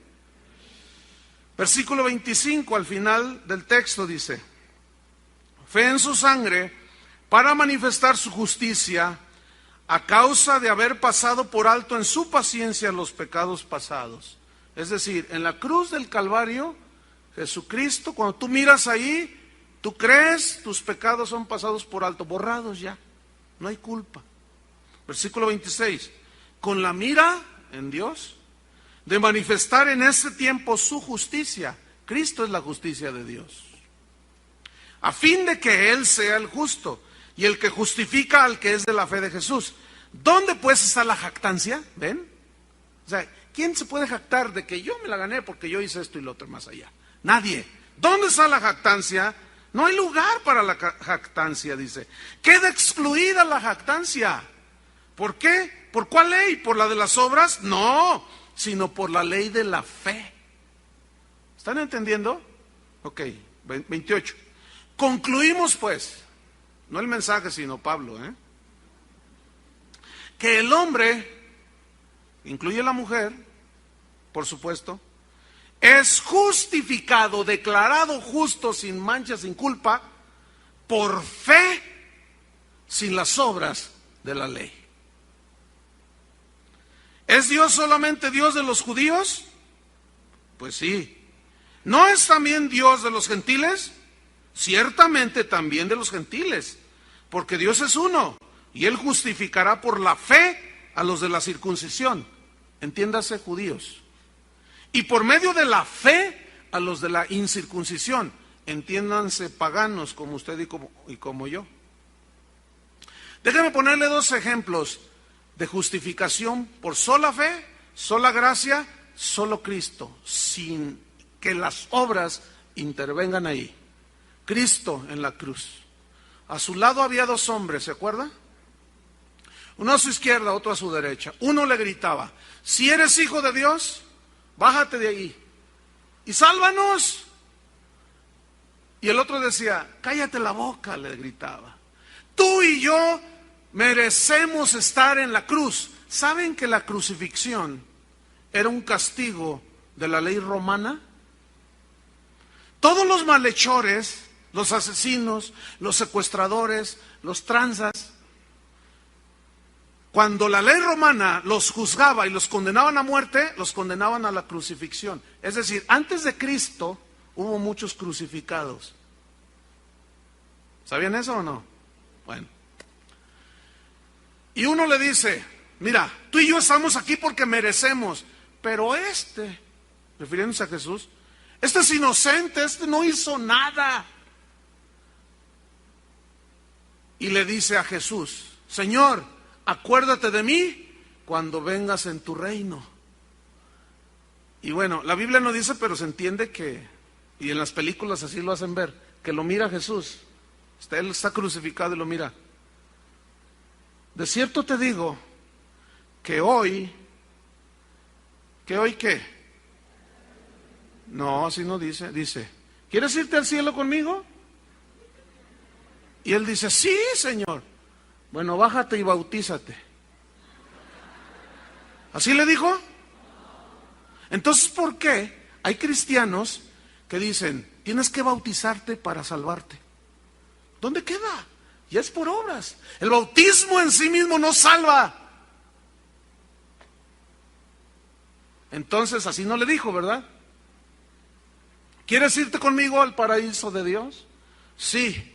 Versículo 25 al final del texto dice: fe en su sangre para manifestar su justicia a causa de haber pasado por alto en su paciencia los pecados pasados. Es decir, en la cruz del Calvario, Jesucristo, cuando tú miras ahí, tú crees, tus pecados son pasados por alto, borrados ya, no hay culpa. Versículo 26, con la mira en Dios, de manifestar en ese tiempo su justicia. Cristo es la justicia de Dios, a fin de que Él sea el justo y el que justifica al que es de la fe de Jesús. ¿Dónde pues está la jactancia? ¿Ven? O sea, ¿quién se puede jactar de que yo me la gané porque yo hice esto y lo otro más allá? Nadie. ¿Dónde está la jactancia? No hay lugar para la jactancia, dice. Queda excluida la jactancia. ¿Por qué? ¿Por cuál ley? ¿Por la de las obras? No, sino por la ley de la fe. ¿Están entendiendo? Ok, 28. Concluimos pues, no el mensaje sino Pablo, que el hombre, incluye la mujer, por supuesto, es justificado, declarado justo, sin mancha, sin culpa, por fe, sin las obras de la ley. ¿Es Dios solamente Dios de los judíos? Pues sí. ¿No es también Dios de los gentiles? Ciertamente también de los gentiles, porque Dios es uno, y Él justificará por la fe a los de la circuncisión, entiéndase judíos, y por medio de la fe a los de la incircuncisión, entiéndanse paganos como usted y como yo. Déjeme ponerle dos ejemplos de justificación por sola fe, sola gracia, solo Cristo, sin que las obras intervengan ahí. Cristo en la cruz. A su lado había dos hombres, ¿se acuerda? Uno a su izquierda, otro a su derecha. Uno le gritaba: si eres hijo de Dios, bájate de ahí y sálvanos. Y el otro decía: cállate la boca, le gritaba. Tú y yo merecemos estar en la cruz. ¿Saben que la crucifixión era un castigo de la ley romana? Todos los malhechores, los asesinos, los secuestradores, los tranzas, cuando la ley romana los juzgaba y los condenaban a muerte, los condenaban a la crucifixión. Es decir, antes de Cristo hubo muchos crucificados. ¿Sabían eso o no? Bueno. Y uno le dice: mira, tú y yo estamos aquí porque merecemos, pero refiriéndose a Jesús, este es inocente, este no hizo nada. y le dice a Jesús: Señor, acuérdate de mí cuando vengas en tu reino. Y bueno, la Biblia no dice, pero se entiende que, y en las películas así lo hacen ver, que lo mira Jesús. Él está crucificado y lo mira. De cierto te digo que hoy ¿qué? No, así no dice. Dice: ¿quieres irte al cielo conmigo? Y él dice: sí, Señor. Bueno, bájate y bautízate. ¿Así le dijo? Entonces, ¿por qué hay cristianos que dicen: tienes que bautizarte para salvarte? ¿Dónde queda? Ya es por obras. El bautismo en sí mismo no salva. Entonces, así no le dijo, ¿verdad? ¿Quieres irte conmigo al paraíso de Dios? Sí.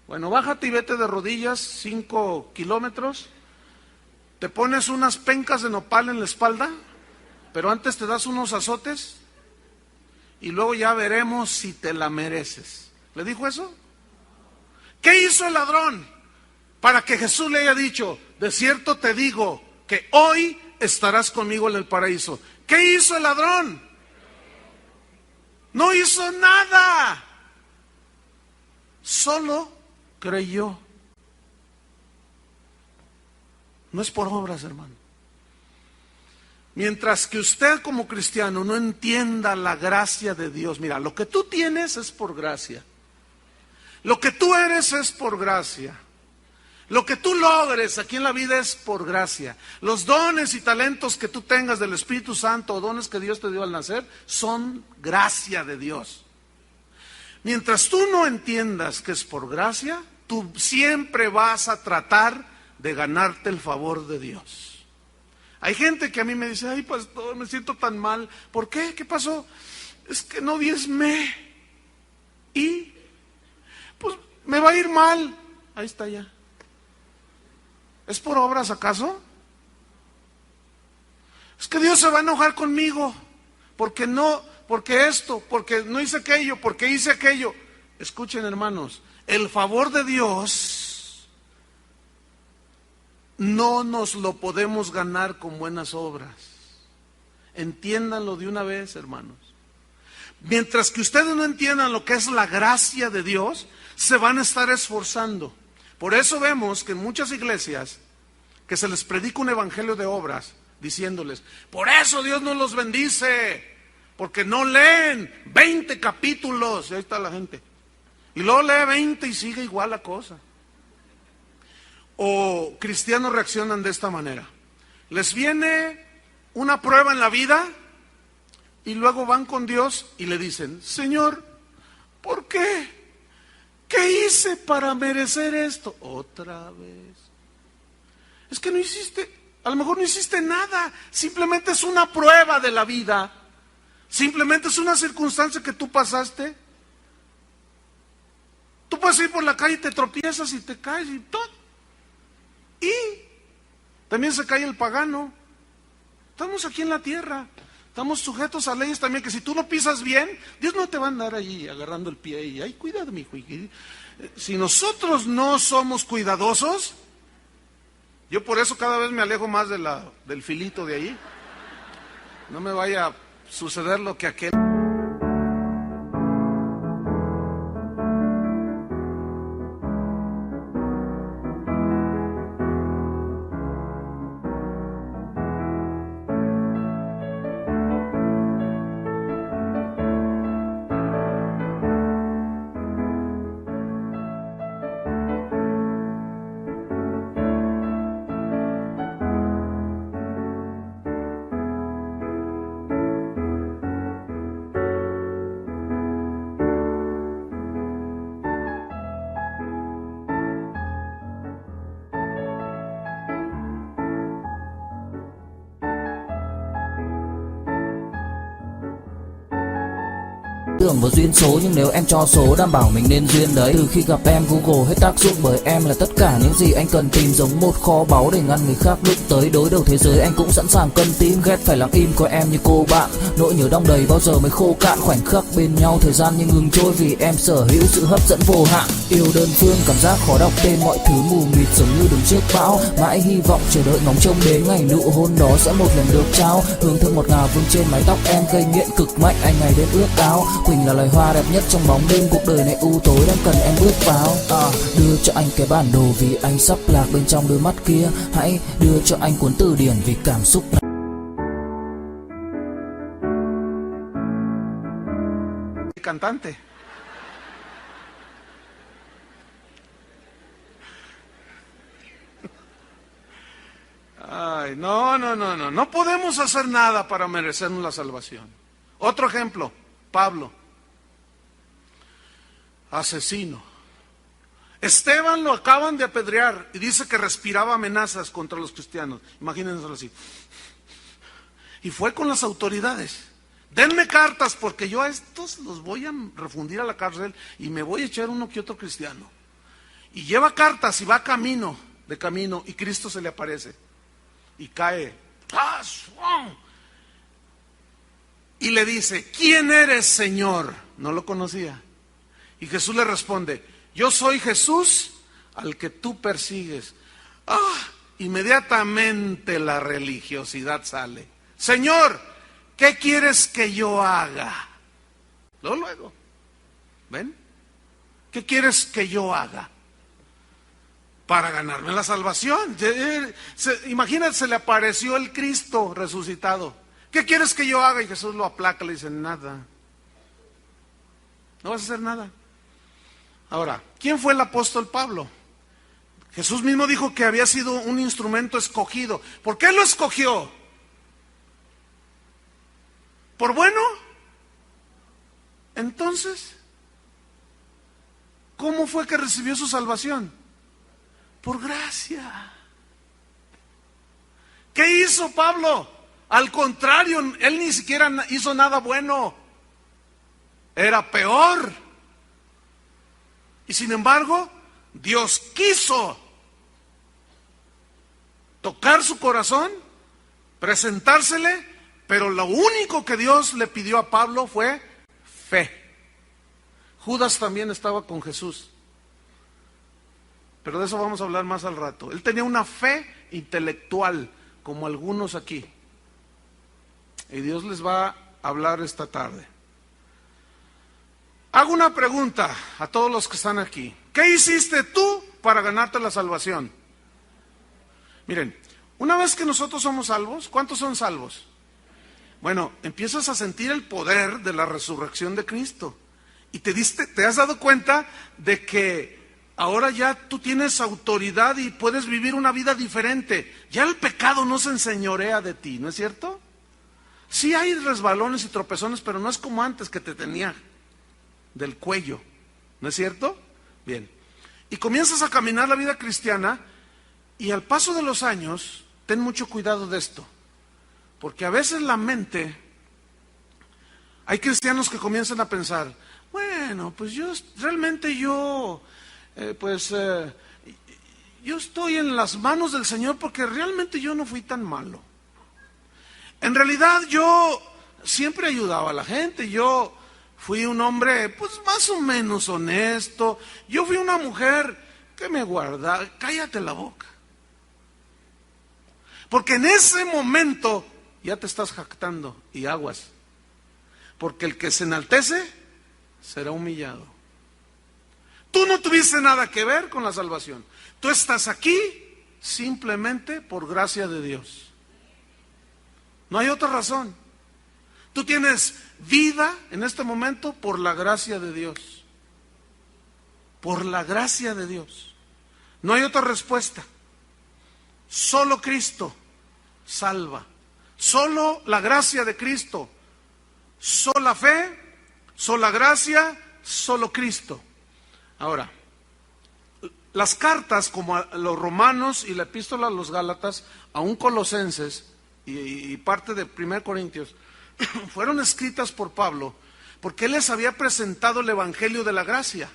Bueno, bájate y vete de rodillas 5 kilómetros. Te pones unas pencas de nopal en la espalda, pero antes te das unos azotes y luego ya veremos si te la mereces. ¿Le dijo eso? ¿Qué hizo el ladrón para que Jesús le haya dicho: de cierto te digo que hoy estarás conmigo en el paraíso? ¿Qué hizo el ladrón? No hizo nada. Solo creyó. No es por obras, hermano. Mientras que usted como cristiano no entienda la gracia de Dios, mira, lo que tú tienes es por gracia. Lo que tú eres es por gracia. Lo que tú logres aquí en la vida es por gracia. Los dones y talentos que tú tengas del Espíritu Santo, o dones que Dios te dio al nacer, son gracia de Dios. Mientras tú no entiendas que es por gracia, tú siempre vas a tratar de ganarte el favor de Dios. Hay gente que a mí me dice: ay, pastor, me siento tan mal. ¿Por qué? ¿Qué pasó? Es que no diezmé. Y pues me va a ir mal. Ahí está ya. ¿Es por obras acaso? Es que Dios se va a enojar conmigo porque esto, porque no hice aquello, porque hice aquello. Escuchen, hermanos, el favor de Dios no nos lo podemos ganar con buenas obras. Entiéndanlo de una vez, hermanos. Mientras que ustedes no entiendan lo que es la gracia de Dios, se van a estar esforzando. Por eso vemos que en muchas iglesias que se les predica un evangelio de obras, diciéndoles: por eso Dios no los bendice, porque no leen 20 capítulos. Y ahí está la gente. Y luego lee 20 y sigue igual la cosa. O cristianos reaccionan de esta manera: les viene una prueba en la vida y luego van con Dios y le dicen: Señor, ¿por qué? ¿Qué hice para merecer esto? Otra vez. Es que no hiciste, a lo mejor no hiciste nada, simplemente es una prueba de la vida, simplemente es una circunstancia que tú pasaste. Tú puedes ir por la calle y te tropiezas y te caes y todo. Y también se cae el pagano. Estamos aquí en la tierra, estamos sujetos a leyes también, que si tú lo pisas bien, Dios no te va a andar allí agarrando el pie y: ay, cuidado, mi hijo. Si nosotros no somos cuidadosos, yo por eso cada vez me alejo más del filito de ahí. No me vaya a suceder lo que aquel. Tưởng vào duyên số nhưng nếu em cho số đảm bảo mình nên duyên đấy. Từ khi gặp em Google hết tác dụng bởi em là tất cả những gì anh cần tìm, giống một kho báu để ngăn người khác đụng tới. Đối đầu thế giới anh cũng sẵn sàng cân tím, ghét phải lặng im có em như cô bạn. Nỗi nhớ đong đầy bao giờ mới khô cạn, khoảnh khắc bên nhau thời gian như ngừng trôi vì em sở hữu sự hấp dẫn vô hạn. Yêu đơn phương cảm giác khó đọc tên, mọi thứ mù mịt giống như đứng trước bão. Mãi hy vọng chờ đợi ngóng trông đến ngày nụ hôn đó sẽ một lần được trao. Hương thơm ngọt ngào vương trên mái tóc em gây nghiện cực mạnh, anh ngày đến ước áo. Quỳnh là loài hoa đẹp nhất trong bóng đêm, cuộc đời này u tối đang cần em bước vào. Đưa cho anh cái bản đồ vì anh sắp lạc bên trong đôi mắt kia. Hãy đưa cho anh cuốn từ điển vì cảm xúc này. Cantante. Ay, no podemos hacer nada para merecernos la salvación. Otro ejemplo, Pablo, asesino. Esteban lo acaban de apedrear y dice que respiraba amenazas contra los cristianos. Imagínenselo así. Y fue con las autoridades. Denme cartas porque yo a estos los voy a refundir a la cárcel y me voy a echar uno que otro cristiano. Y lleva cartas y va de camino, y Cristo se le aparece y cae. Y le dice, ¿quién eres, Señor? No lo conocía. Y Jesús le responde, yo soy Jesús al que tú persigues. Inmediatamente la religiosidad sale. Señor, ¿qué quieres que yo haga? Luego. ¿Ven? ¿Qué quieres que yo haga? Para ganarme la salvación. Imagínate, se le apareció el Cristo resucitado. ¿Qué quieres que yo haga? Y Jesús lo aplaca, le dice, nada. No vas a hacer nada. Ahora, ¿quién fue el apóstol Pablo? Jesús mismo dijo que había sido un instrumento escogido. ¿Por qué lo escogió? ¿Por bueno? Entonces, ¿cómo fue que recibió su salvación? Por gracia. ¿Qué hizo Pablo? Al contrario, él ni siquiera hizo nada bueno. Era peor. Y sin embargo, Dios quiso tocar su corazón, presentársele, pero lo único que Dios le pidió a Pablo fue fe. Judas también estaba con Jesús, pero de eso vamos a hablar más al rato. Él tenía una fe intelectual, como algunos aquí, y Dios les va a hablar esta tarde. Hago una pregunta a todos los que están aquí. ¿Qué hiciste tú para ganarte la salvación? Miren, una vez que nosotros somos salvos, ¿cuántos son salvos? Bueno, empiezas a sentir el poder de la resurrección de Cristo. Y te has dado cuenta de que ahora ya tú tienes autoridad y puedes vivir una vida diferente. Ya el pecado no se enseñorea de ti, ¿no es cierto? Sí hay resbalones y tropezones, pero no es como antes que te tenía del cuello, ¿no es cierto? Bien. Y comienzas a caminar la vida cristiana y al paso de los años, ten mucho cuidado de esto, porque a veces la mente, hay cristianos que comienzan a pensar, bueno, pues yo estoy en las manos del Señor porque realmente yo no fui tan malo. En realidad yo siempre ayudaba a la gente, yo fui un hombre pues más o menos honesto, yo fui una mujer que me guardaba. Cállate la boca. Porque en ese momento ya te estás jactando y aguas. Porque el que se enaltece será humillado. Tú no tuviste nada que ver con la salvación. Tú estás aquí simplemente por gracia de Dios. No hay otra razón. Tú tienes vida en este momento por la gracia de Dios. Por la gracia de Dios. No hay otra respuesta. Solo Cristo salva. Solo la gracia de Cristo. Sola fe, sola gracia, solo Cristo. Ahora, las cartas como a los Romanos y la epístola a los Gálatas, aún Colosenses y parte de 1 Corintios, fueron escritas por Pablo Porque Él les había presentado el evangelio de la gracia,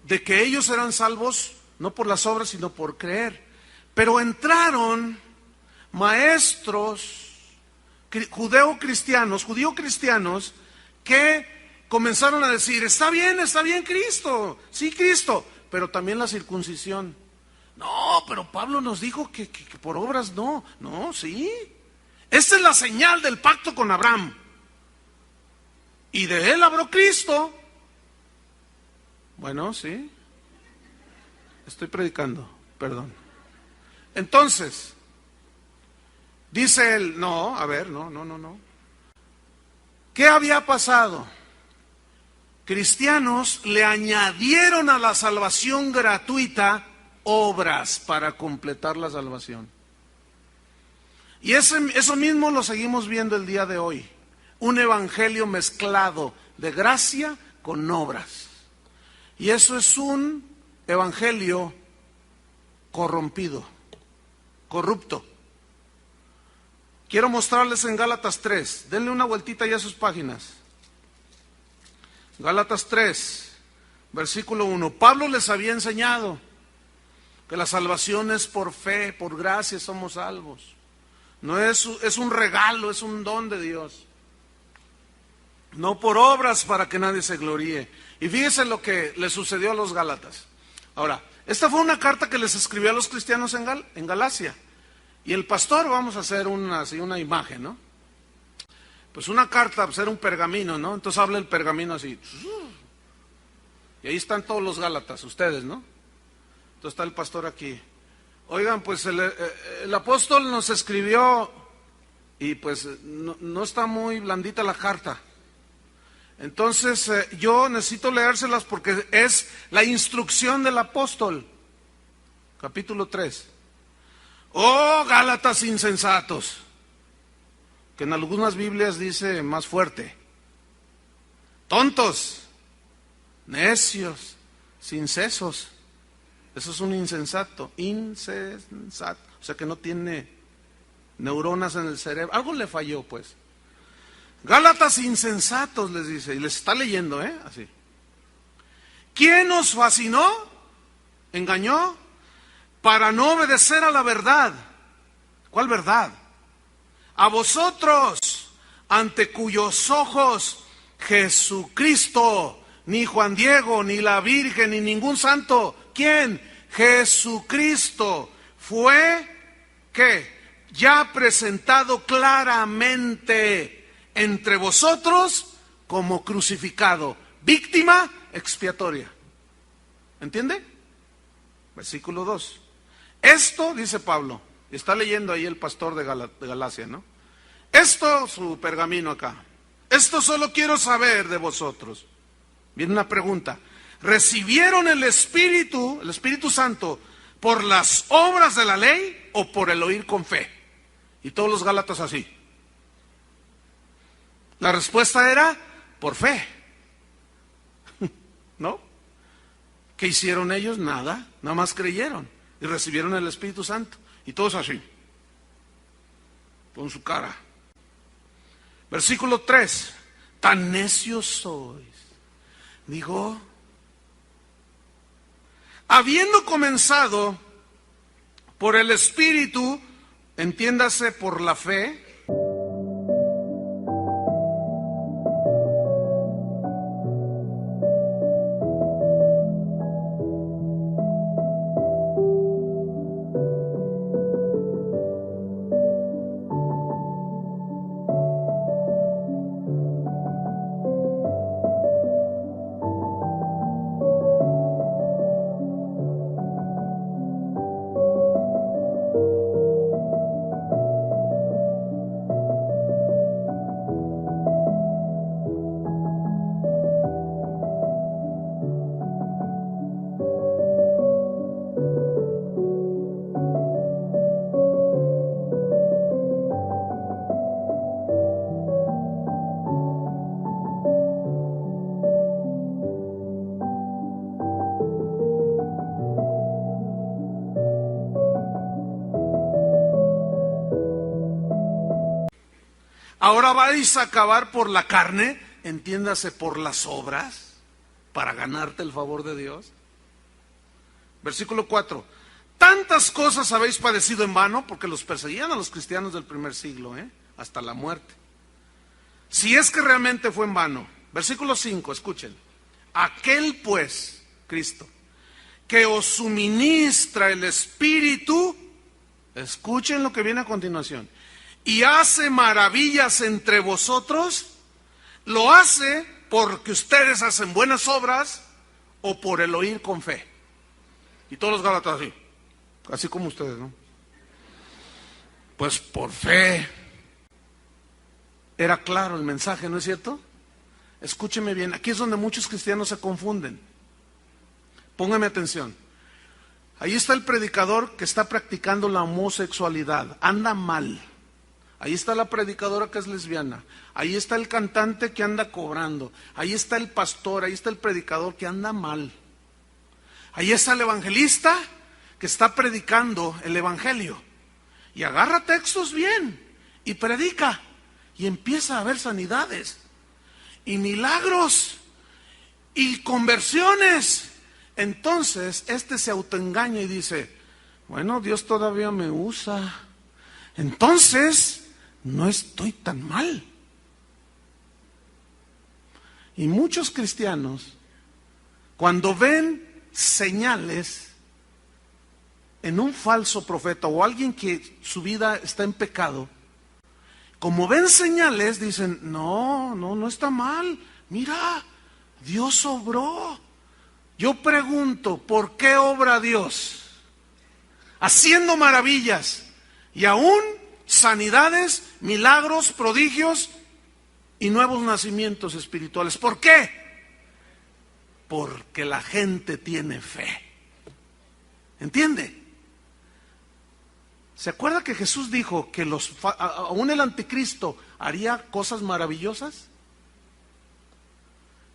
de que ellos eran salvos no por las obras, sino por creer. Pero entraron maestros judío-cristianos, que comenzaron a decir, está bien Cristo, sí Cristo, pero también la circuncisión. No, pero Pablo nos dijo que por obras no, sí. Esta es la señal del pacto con Abraham. Y de él habló Cristo. Bueno, sí. Estoy predicando, perdón. Entonces, dice él, no. ¿Qué había pasado? Cristianos le añadieron a la salvación gratuita obras para completar la salvación. Y eso mismo lo seguimos viendo el día de hoy. Un evangelio mezclado de gracia con obras. Y eso es un evangelio corrompido, corrupto. Quiero mostrarles en Gálatas 3. Denle una vueltita ya a sus páginas. Gálatas 3, versículo 1. Pablo les había enseñado que la salvación es por fe, por gracia somos salvos. No es un regalo, es un don de Dios. No por obras para que nadie se gloríe. Y fíjense lo que le sucedió a los Gálatas. Ahora, esta fue una carta que les escribió a los cristianos en Galacia. Y el pastor, vamos a hacer una imagen, ¿no? Pues una carta, pues era un pergamino, ¿no? Entonces habla el pergamino así. Y ahí están todos los Gálatas, ustedes, ¿no? Entonces está el pastor aquí. Oigan, pues el apóstol nos escribió y pues no está muy blandita la carta. Entonces yo necesito leérselas porque es la instrucción del apóstol. Capítulo 3. Oh, Gálatas insensatos, que en algunas Biblias dice más fuerte. Tontos, necios, sin sesos. Eso es un insensato, o sea que no tiene neuronas en el cerebro. Algo le falló, pues. Gálatas insensatos, les dice, y les está leyendo, así. ¿Quién os fascinó? ¿Engañó? Para no obedecer a la verdad. ¿Cuál verdad? A vosotros, ante cuyos ojos Jesucristo, ni Juan Diego, ni la Virgen, ni ningún santo, ¿quién? Jesucristo fue, ¿qué? Ya presentado claramente entre vosotros como crucificado, víctima expiatoria. ¿Entiende? Versículo 2. Esto, dice Pablo, está leyendo ahí el pastor de Galacia, ¿no? Esto, su pergamino acá. Esto solo quiero saber de vosotros. Viene una pregunta. ¿Recibieron el Espíritu Santo, por las obras de la ley o por el oír con fe? Y todos los Gálatas así. La respuesta era por fe. ¿No? ¿Qué hicieron ellos? Nada más creyeron y recibieron el Espíritu Santo. Y todos así, con su cara. Versículo 3. Tan necios sois. Digo, habiendo comenzado por el Espíritu, entiéndase por la fe. Ahora vais a acabar por la carne, entiéndase por las obras, para ganarte el favor de Dios. Versículo 4. Tantas cosas habéis padecido en vano, porque los perseguían a los cristianos del primer siglo, hasta la muerte. Si es que realmente fue en vano. Versículo 5, escuchen. Aquel pues, Cristo, que os suministra el Espíritu, escuchen lo que viene a continuación, y hace maravillas entre vosotros, ¿lo hace porque ustedes hacen buenas obras o por el oír con fe? Y todos los gálatas así como ustedes, ¿no? Pues por fe. Era claro el mensaje, ¿no es cierto? Escúcheme bien, aquí es donde muchos cristianos se confunden. Póngame atención. Ahí está el predicador que está practicando la homosexualidad, anda mal. Ahí está la predicadora que es lesbiana. Ahí está el cantante que anda cobrando. Ahí está el pastor, ahí está el predicador que anda mal. Ahí está el evangelista que está predicando el evangelio. Y agarra textos bien y predica. Y empieza a haber sanidades y milagros y conversiones. Entonces este se autoengaña y dice, bueno, Dios todavía me usa, entonces no estoy tan mal. Y muchos cristianos, cuando ven señales en un falso profeta o alguien que su vida está en pecado, como ven señales, dicen, no está mal, mira, Dios obró. Yo pregunto, ¿por qué obra Dios? Haciendo maravillas y aún sanidades, milagros, prodigios y nuevos nacimientos espirituales. ¿Por qué? Porque la gente tiene fe. ¿Entiende? ¿Se acuerda que Jesús dijo que aún el anticristo haría cosas maravillosas?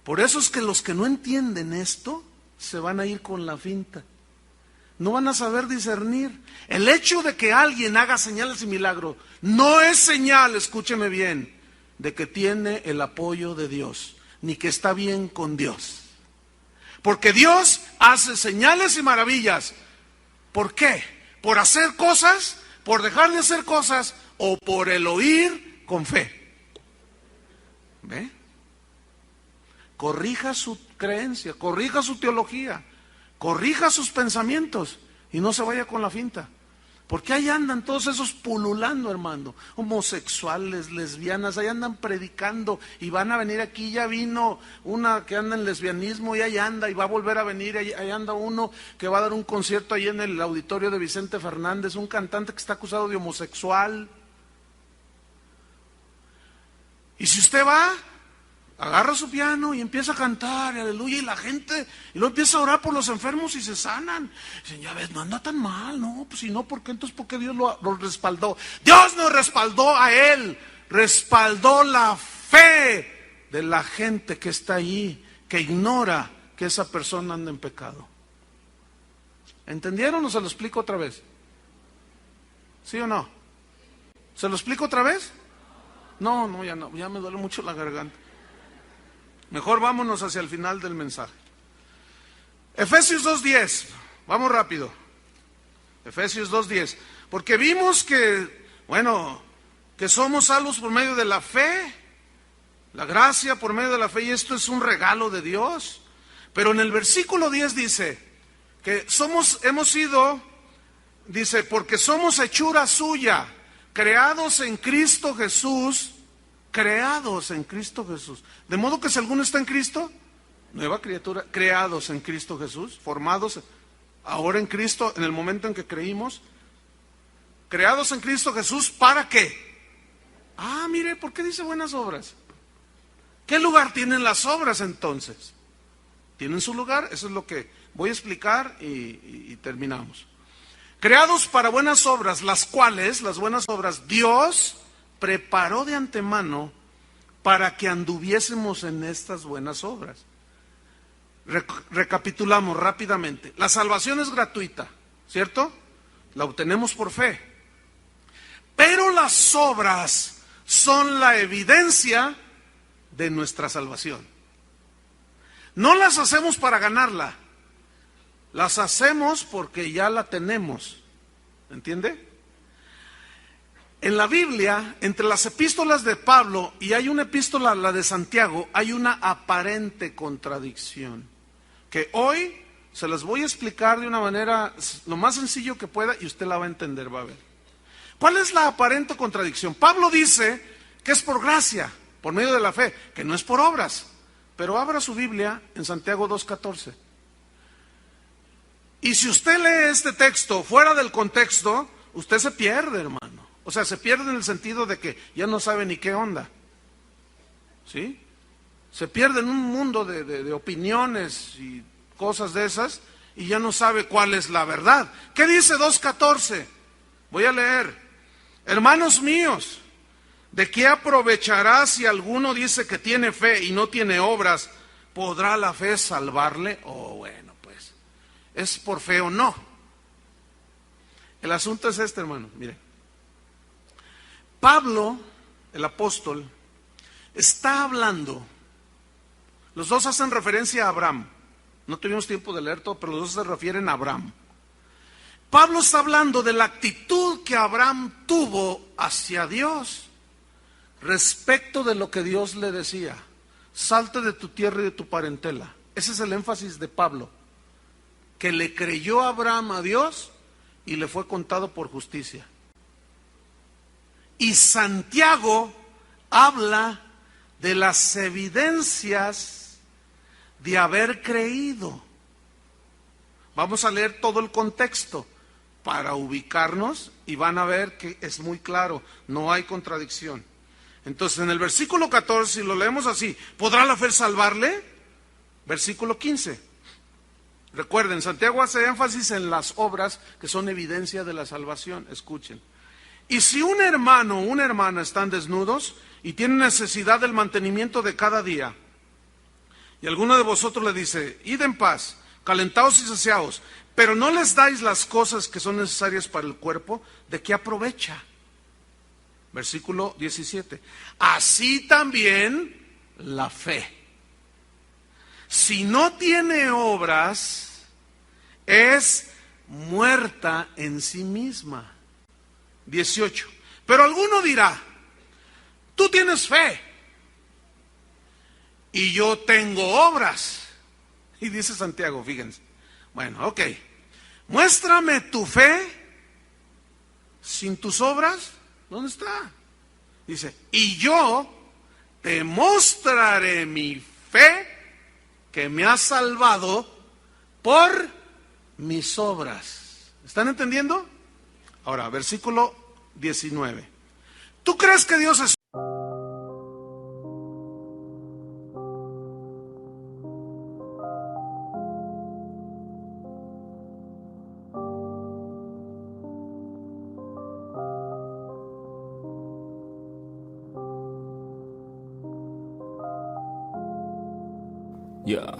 Por eso es que los que no entienden esto se van a ir con la finta. No van a saber discernir. El hecho de que alguien haga señales y milagros no es señal, escúcheme bien, de que tiene el apoyo de Dios, ni que está bien con Dios. Porque Dios hace señales y maravillas. ¿Por qué? ¿Por hacer cosas? ¿Por dejar de hacer cosas? ¿O por el oír con fe? ¿Ve? Corrija su creencia, corrija su teología, corrija sus pensamientos y no se vaya con la finta. Porque ahí andan todos esos pululando, hermano, homosexuales, lesbianas, ahí andan predicando y van a venir aquí. Ya vino una que anda en lesbianismo y ahí anda, y va a volver a venir. Ahí anda uno que va a dar un concierto ahí en el auditorio de Vicente Fernández, un cantante que está acusado de homosexual. Y si usted va, agarra su piano y empieza a cantar, aleluya, y la gente, y luego empieza a orar por los enfermos y se sanan. Dicen, ya ves, no anda tan mal, no, pues si no, ¿por qué entonces por qué Dios lo respaldó? Dios no respaldó a él, respaldó la fe de la gente que está ahí, que ignora que esa persona anda en pecado. ¿Entendieron o se lo explico otra vez? ¿Sí o no? ¿Se lo explico otra vez? No, ya me duele mucho la garganta. Mejor vámonos hacia el final del mensaje. Efesios 2:10, vamos rápido. Efesios 2:10, porque vimos que, que somos salvos por medio de la fe, la gracia por medio de la fe, y esto es un regalo de Dios. Pero en el versículo 10 dice que hemos sido, dice, porque somos hechura suya, creados en Cristo Jesús. Creados en Cristo Jesús. De modo que si alguno está en Cristo, nueva criatura, creados en Cristo Jesús, formados ahora en Cristo, en el momento en que creímos, creados en Cristo Jesús, ¿para qué? Mire, ¿por qué dice buenas obras? ¿Qué lugar tienen las obras entonces? ¿Tienen su lugar? Eso es lo que voy a explicar y terminamos. Creados para buenas obras, las cuales, las buenas obras, Dios preparó de antemano para que anduviésemos en estas buenas obras. Recapitulamos rápidamente. La salvación es gratuita, ¿cierto? La obtenemos por fe. Pero las obras son la evidencia de nuestra salvación. No las hacemos para ganarla, las hacemos porque ya la tenemos. ¿Entiende? En la Biblia, entre las epístolas de Pablo y hay una epístola, la de Santiago, hay una aparente contradicción que hoy se las voy a explicar de una manera lo más sencillo que pueda y usted la va a entender, va a ver. ¿Cuál es la aparente contradicción? Pablo dice que es por gracia, por medio de la fe, que no es por obras. Pero abra su Biblia en Santiago 2:14. Y si usted lee este texto fuera del contexto, usted se pierde, hermano. O sea, se pierde en el sentido de que ya no sabe ni qué onda. ¿Sí? Se pierde en un mundo de opiniones y cosas de esas y ya no sabe cuál es la verdad. ¿Qué dice 2:14? Voy a leer. Hermanos míos, ¿de qué aprovechará si alguno dice que tiene fe y no tiene obras? ¿Podrá la fe salvarle? Oh, bueno, pues, ¿es por fe o no? El asunto es este, hermano, mire. Pablo, el apóstol, está hablando, los dos hacen referencia a Abraham. No tuvimos tiempo de leer todo, pero los dos se refieren a Abraham. Pablo está hablando de la actitud que Abraham tuvo hacia Dios respecto de lo que Dios le decía. Salte de tu tierra y de tu parentela. Ese es el énfasis de Pablo, que le creyó Abraham a Dios y le fue contado por justicia. Y Santiago habla de las evidencias de haber creído. Vamos a leer todo el contexto para ubicarnos y van a ver que es muy claro, no hay contradicción. Entonces en el versículo 14, si lo leemos así, ¿podrá la fe salvarle? Versículo 15. Recuerden, Santiago hace énfasis en las obras que son evidencia de la salvación. Escuchen. Y si un hermano o una hermana están desnudos y tienen necesidad del mantenimiento de cada día, y alguno de vosotros le dice, id en paz, calentaos y saciaos, pero no les dais las cosas que son necesarias para el cuerpo, ¿de qué aprovecha? Versículo 17. Así también la fe, si no tiene obras, es muerta en sí misma. 18. Pero alguno dirá, tú tienes fe y yo tengo obras. Y dice Santiago, fíjense, bueno, ok, muéstrame tu fe sin tus obras. ¿Dónde está? Dice, y yo te mostraré mi fe que me ha salvado por mis obras. ¿Están entendiendo? Ahora, versículo 19. ¿Tú crees que Dios es? Yeah.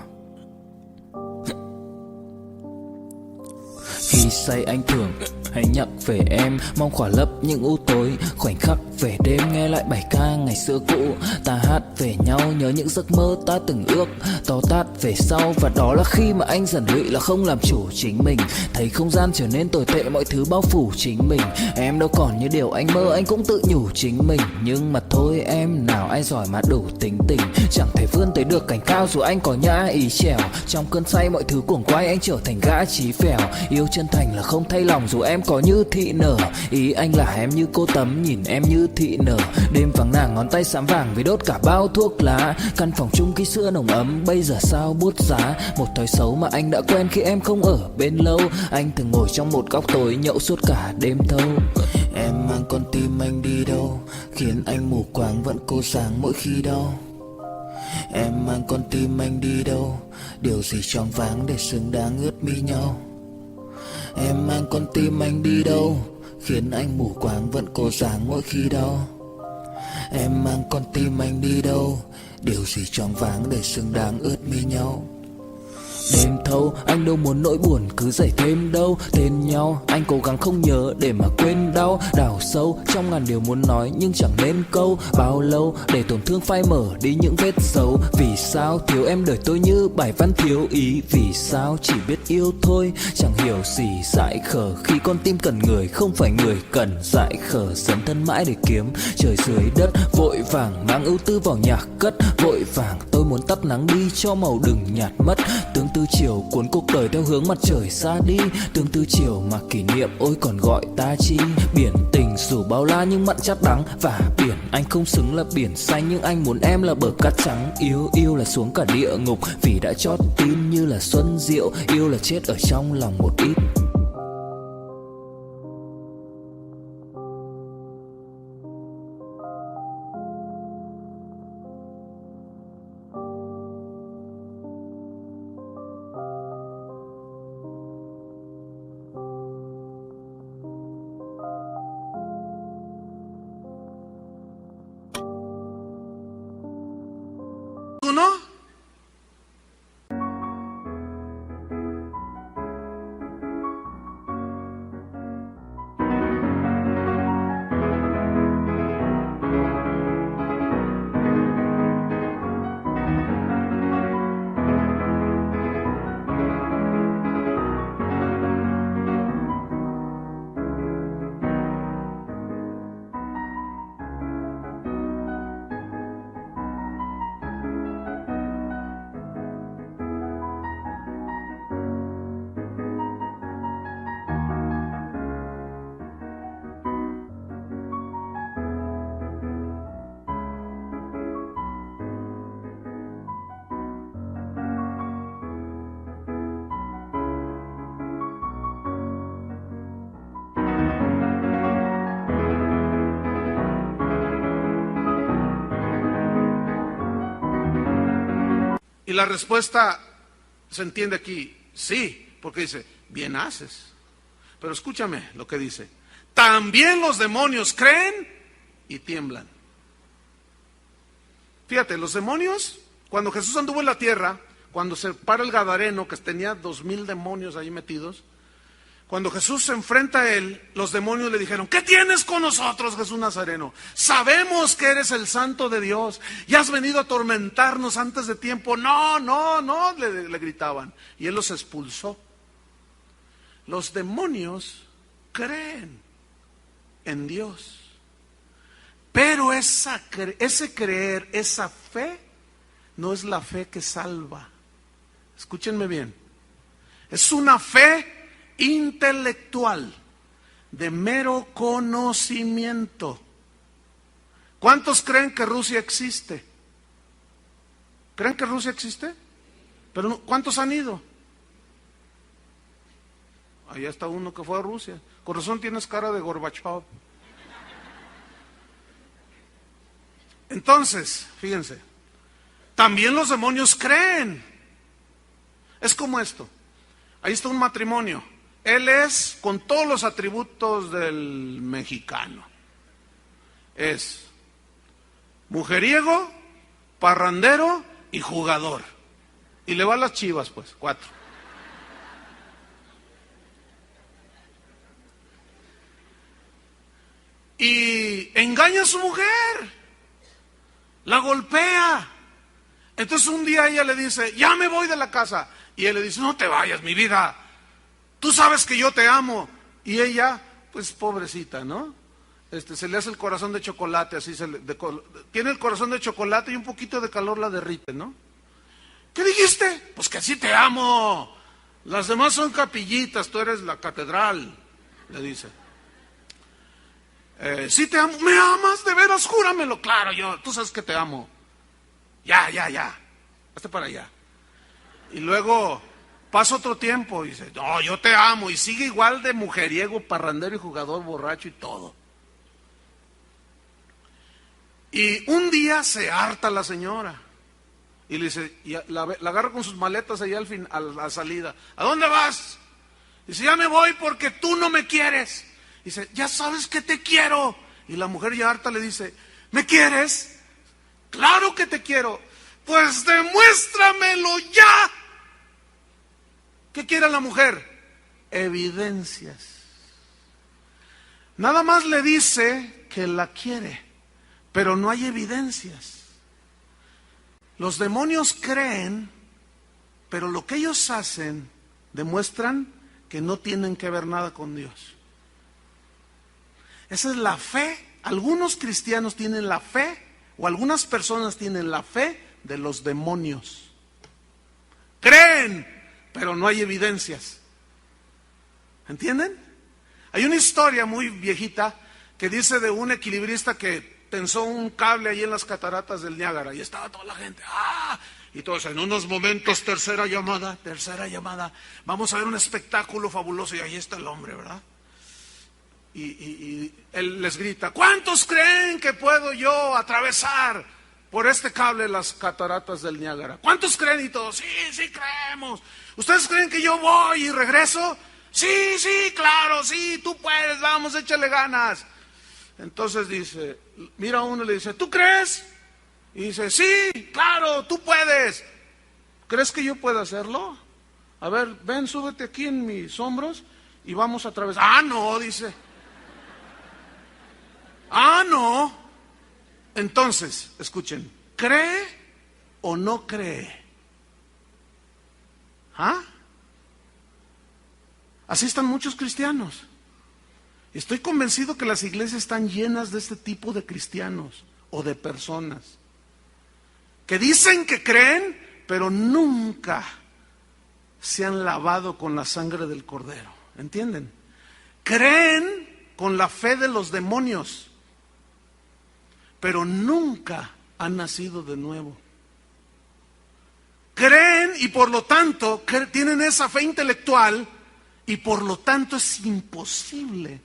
Khi say anh thường hay nhắc về em, mong khỏa lấp những u tối, khoảnh khắc về đêm nghe lại bài ca ngày xưa cũ. Ta hát về nhau nhớ những giấc mơ ta từng ước, to tát về sau. Và đó là khi mà anh dần lụy là không làm chủ chính mình, thấy không gian trở nên tồi tệ, mọi thứ bao phủ chính mình. Em đâu còn như điều anh mơ, anh cũng tự nhủ chính mình. Nhưng mà thôi em, nào ai giỏi mà đủ tính tình, chẳng thể vươn tới được cành cao dù anh có nhã ý trèo. Trong cơn say mọi thứ cuồng quay, anh trở thành gã chí phèo. Yêu chân thành là không thay lòng dù em có như thị nở. Ý anh là em như cô tấm, nhìn em như thị nở. Đêm vắng nàng ngón tay xám vàng vì đốt cả bao thuốc lá. Căn phòng chung ký xưa nồng ấm, bây giờ sao bút giá. Một thói xấu mà anh đã quen khi em không ở bên lâu. Anh thường ngồi trong một góc tối nhậu suốt cả đêm thâu. Em mang con tim anh đi đâu, khiến anh mù quáng vẫn cố sáng mỗi khi đau. Em mang con tim anh đi đâu, điều gì choáng váng để xứng đáng ướt mi nhau. Em mang con tim anh đi đâu, khiến anh mù quáng vẫn cố dáng mỗi khi đau. Em mang con tim anh đi đâu, điều gì choáng váng để xứng đáng ướt mi nhau. Đêm thâu anh đâu muốn nỗi buồn cứ dậy thêm đâu. Tên nhau anh cố gắng không nhớ để mà quên đau. Đào sâu trong ngàn điều muốn nói nhưng chẳng nên câu. Bao lâu để tổn thương phai mở đi những vết dấu. Vì sao thiếu em đời tôi như bài văn thiếu ý. Vì sao chỉ biết yêu thôi chẳng hiểu gì dại khờ. Khi con tim cần người không phải người cần dại khờ. Dấn thân mãi để kiếm trời dưới đất. Vội vàng mang ưu tư vào nhạc cất. Vội vàng tôi muốn tắt nắng đi cho màu đừng nhạt mất. Tương tư chiều cuốn cuộc đời theo hướng mặt trời xa đi. Tương tư chiều mà kỷ niệm ôi còn gọi ta chi. Biển tình dù bao la nhưng mặn chát đắng. Và biển anh không xứng là biển xanh nhưng anh muốn em là bờ cát trắng. Yêu là xuống cả địa ngục vì đã chót tin như là xuân diệu. Yêu là chết ở trong lòng một ít. ¿No? Y la respuesta se entiende aquí, sí, porque dice, bien haces. Pero escúchame lo que dice, también los demonios creen y tiemblan. Fíjate, los demonios, cuando Jesús anduvo en la tierra, cuando se para el Gadareno, que tenía 2000 demonios ahí metidos, cuando Jesús se enfrenta a él, los demonios le dijeron, ¿qué tienes con nosotros, Jesús Nazareno? Sabemos que eres el Santo de Dios y has venido a atormentarnos antes de tiempo. No, le gritaban. Y él los expulsó. Los demonios creen en Dios. Pero ese creer, esa fe, no es la fe que salva. Escúchenme bien. Es una fe intelectual, de mero conocimiento. ¿Cuántos creen que Rusia existe? ¿Creen que Rusia existe? Pero ¿cuántos han ido? Allá está uno que fue a Rusia. Con razón tienes cara de Gorbachev. Entonces, fíjense, también los demonios creen. Es como esto. Ahí está un matrimonio. Él es con todos los atributos del mexicano. Es mujeriego, parrandero y jugador. Y le va a las Chivas, pues, 4. Y engaña a su mujer. La golpea. Entonces un día ella le dice, ya me voy de la casa. Y él le dice, no te vayas, mi vida. Tú sabes que yo te amo. Y ella, pues pobrecita, ¿no? Se le hace el corazón de chocolate, así tiene el corazón de chocolate y un poquito de calor la derrite, ¿no? ¿Qué dijiste? Pues que así te amo. Las demás son capillitas, tú eres la catedral, le dice. Sí te amo. ¿Me amas de veras? Júramelo. Claro, tú sabes que te amo. Ya. Hazte para allá. Y luego pasa otro tiempo y dice, no, yo te amo. Y sigue igual de mujeriego, parrandero y jugador, borracho y todo. Y un día se harta la señora. Y le dice, la agarra con sus maletas allá a la salida. ¿A dónde vas? Dice, ya me voy porque tú no me quieres. Dice, ya sabes que te quiero. Y la mujer ya harta le dice, ¿me quieres? Claro que te quiero. Pues demuéstramelo ya. ¿Qué quiere la mujer? Evidencias. Nada más le dice que la quiere, pero no hay evidencias. Los demonios creen, pero lo que ellos hacen demuestran que no tienen que ver nada con Dios. Esa es la fe. Algunos cristianos tienen la fe, o algunas personas tienen la fe de los demonios. Creen, pero no hay evidencias. ¿Entienden? Hay una historia muy viejita que dice de un equilibrista que tensó un cable ahí en las cataratas del Niágara y estaba toda la gente, ¡ah! Y todos en unos momentos, tercera llamada, vamos a ver un espectáculo fabuloso, y ahí está el hombre, ¿verdad? Y él les grita, ¿cuántos creen que puedo yo atravesar por este cable las cataratas del Niágara? ¿Cuántos creen? Y todos, sí creemos. ¿Ustedes creen que yo voy y regreso? Sí, claro, sí, tú puedes, vamos, échale ganas. Entonces dice, mira a uno y le dice, ¿tú crees? Y dice, sí, claro, tú puedes. ¿Crees que yo puedo hacerlo? A ver, ven, súbete aquí en mis hombros y vamos a atravesar. Ah, no, dice. Ah, no. Entonces, escuchen, ¿cree o no cree? ¿Ah? Así están muchos cristianos. Estoy convencido que las iglesias están llenas de este tipo de cristianos o de personas que dicen que creen, pero nunca se han lavado con la sangre del Cordero. ¿Entienden? Creen con la fe de los demonios, pero nunca han nacido de nuevo. Creen y por lo tanto tienen esa fe intelectual y por lo tanto es imposible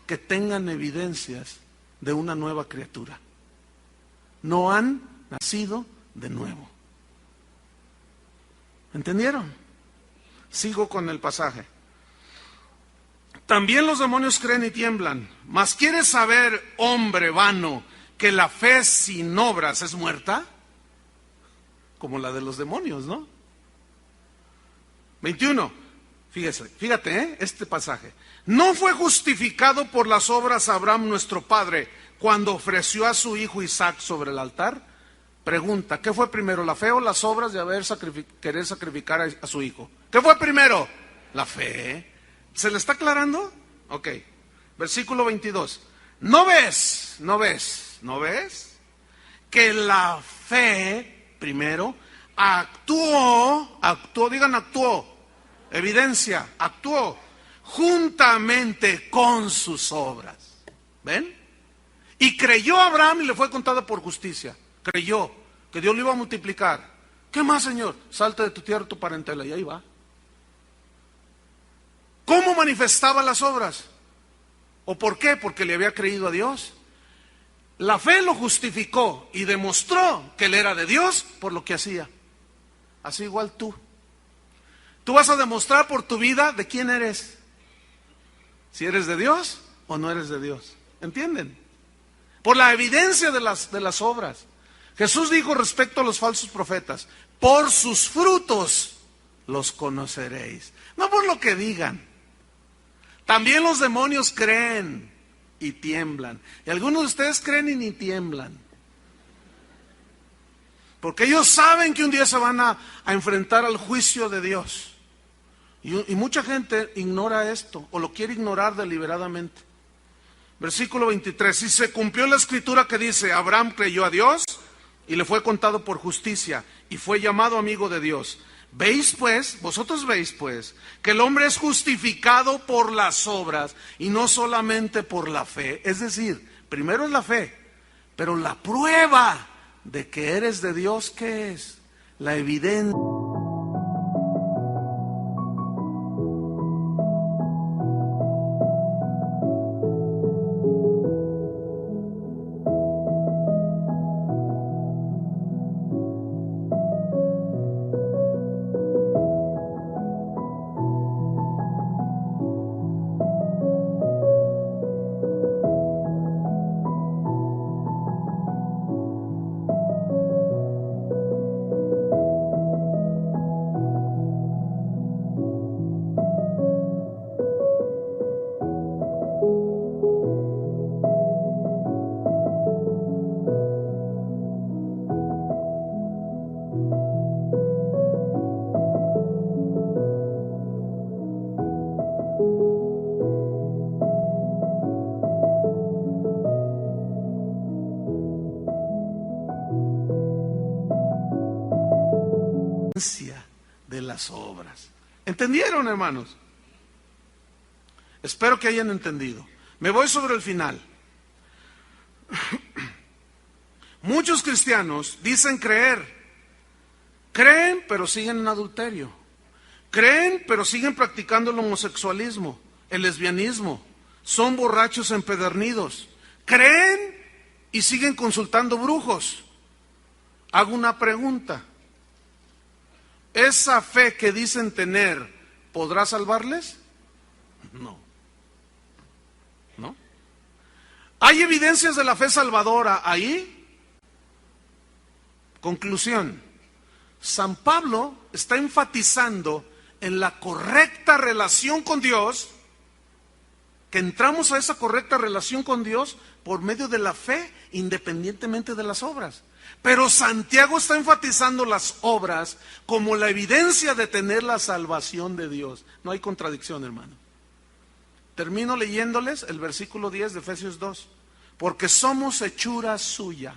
que tengan evidencias de una nueva criatura. No han nacido de nuevo. ¿Entendieron? Sigo con el pasaje. También los demonios creen y tiemblan. Mas ¿quieres saber, hombre vano, que la fe sin obras es muerta? Como la de los demonios, ¿no? 21. Fíjate, este pasaje. ¿No fue justificado por las obras Abraham nuestro padre cuando ofreció a su hijo Isaac sobre el altar? Pregunta, ¿qué fue primero, la fe o las obras de querer sacrificar a su hijo? ¿Qué fue primero? La fe. ¿Se le está aclarando? Ok. Versículo 22. ¿No ves que la fe primero actuó, evidencia, actuó juntamente con sus obras? ¿Ven? Y creyó Abraham y le fue contado por justicia. Creyó que Dios lo iba a multiplicar. ¿Qué más, Señor? Salte de tu tierra, tu parentela, y ahí va. ¿Cómo manifestaba las obras? ¿O por qué? Porque le había creído a Dios. La fe lo justificó y demostró que él era de Dios por lo que hacía. Así igual tú. Tú vas a demostrar por tu vida de quién eres. Si eres de Dios o no eres de Dios. ¿Entienden? Por la evidencia de las obras. Jesús dijo respecto a los falsos profetas, por sus frutos los conoceréis. No por lo que digan. También los demonios creen y tiemblan. Y algunos de ustedes creen y ni tiemblan. Porque ellos saben que un día se van a enfrentar al juicio de Dios. Y mucha gente ignora esto o lo quiere ignorar deliberadamente. Versículo 23. Y se cumplió la escritura que dice, Abraham creyó a Dios y le fue contado por justicia y fue llamado amigo de Dios. Vosotros veis pues, que el hombre es justificado por las obras y no solamente por la fe. Es decir, primero es la fe, pero la prueba de que eres de Dios, ¿qué es? La evidencia. de las obras. ¿Entendieron, hermanos? Espero que hayan entendido. Me voy sobre el final. Muchos cristianos dicen creer. Creen, pero siguen en adulterio. Creen, pero siguen practicando el homosexualismo, el lesbianismo. Son borrachos empedernidos. Creen y siguen consultando brujos. Hago una pregunta. ¿Esa fe que dicen tener podrá salvarles? No. ¿No? ¿Hay evidencias de la fe salvadora ahí? Conclusión. San Pablo está enfatizando en la correcta relación con Dios, que entramos a esa correcta relación con Dios por medio de la fe, independientemente de las obras. Pero Santiago está enfatizando las obras como la evidencia de tener la salvación de Dios. No hay contradicción, hermano. Termino leyéndoles el versículo 10 de Efesios 2. Porque somos hechura suya.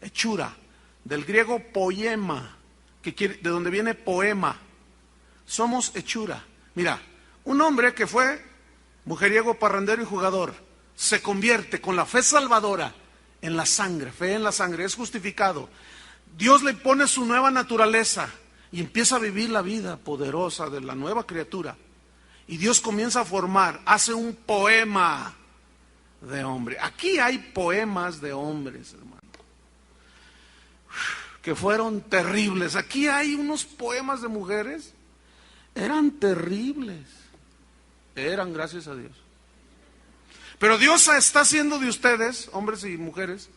Hechura, del griego poema, de donde viene poema. Somos hechura. Mira, un hombre que fue mujeriego, parrandero y jugador, se convierte con la fe salvadora en la sangre, fe en la sangre, es justificado. Dios le pone su nueva naturaleza y empieza a vivir la vida poderosa de la nueva criatura. Y Dios comienza a formar, hace un poema de hombre. Aquí hay poemas de hombres, hermano, que fueron terribles. Aquí hay unos poemas de mujeres, eran terribles. Eran, gracias a Dios. Pero Dios está haciendo de ustedes, hombres y mujeres,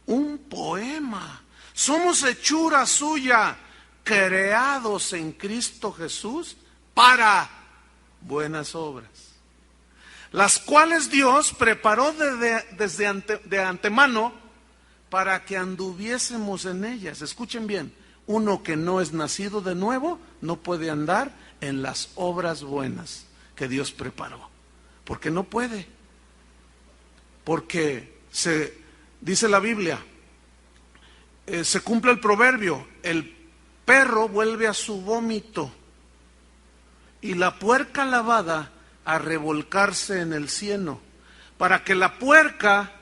un poema. Somos hechura suya, creados en Cristo Jesús para buenas obras, las cuales Dios preparó de antemano para que anduviésemos en ellas. Escuchen bien, uno que no es nacido de nuevo no puede andar en las obras buenas que Dios preparó, porque no puede, porque dice la Biblia, se cumple el proverbio, el perro vuelve a su vómito y la puerca lavada a revolcarse en el cieno, para que la puerca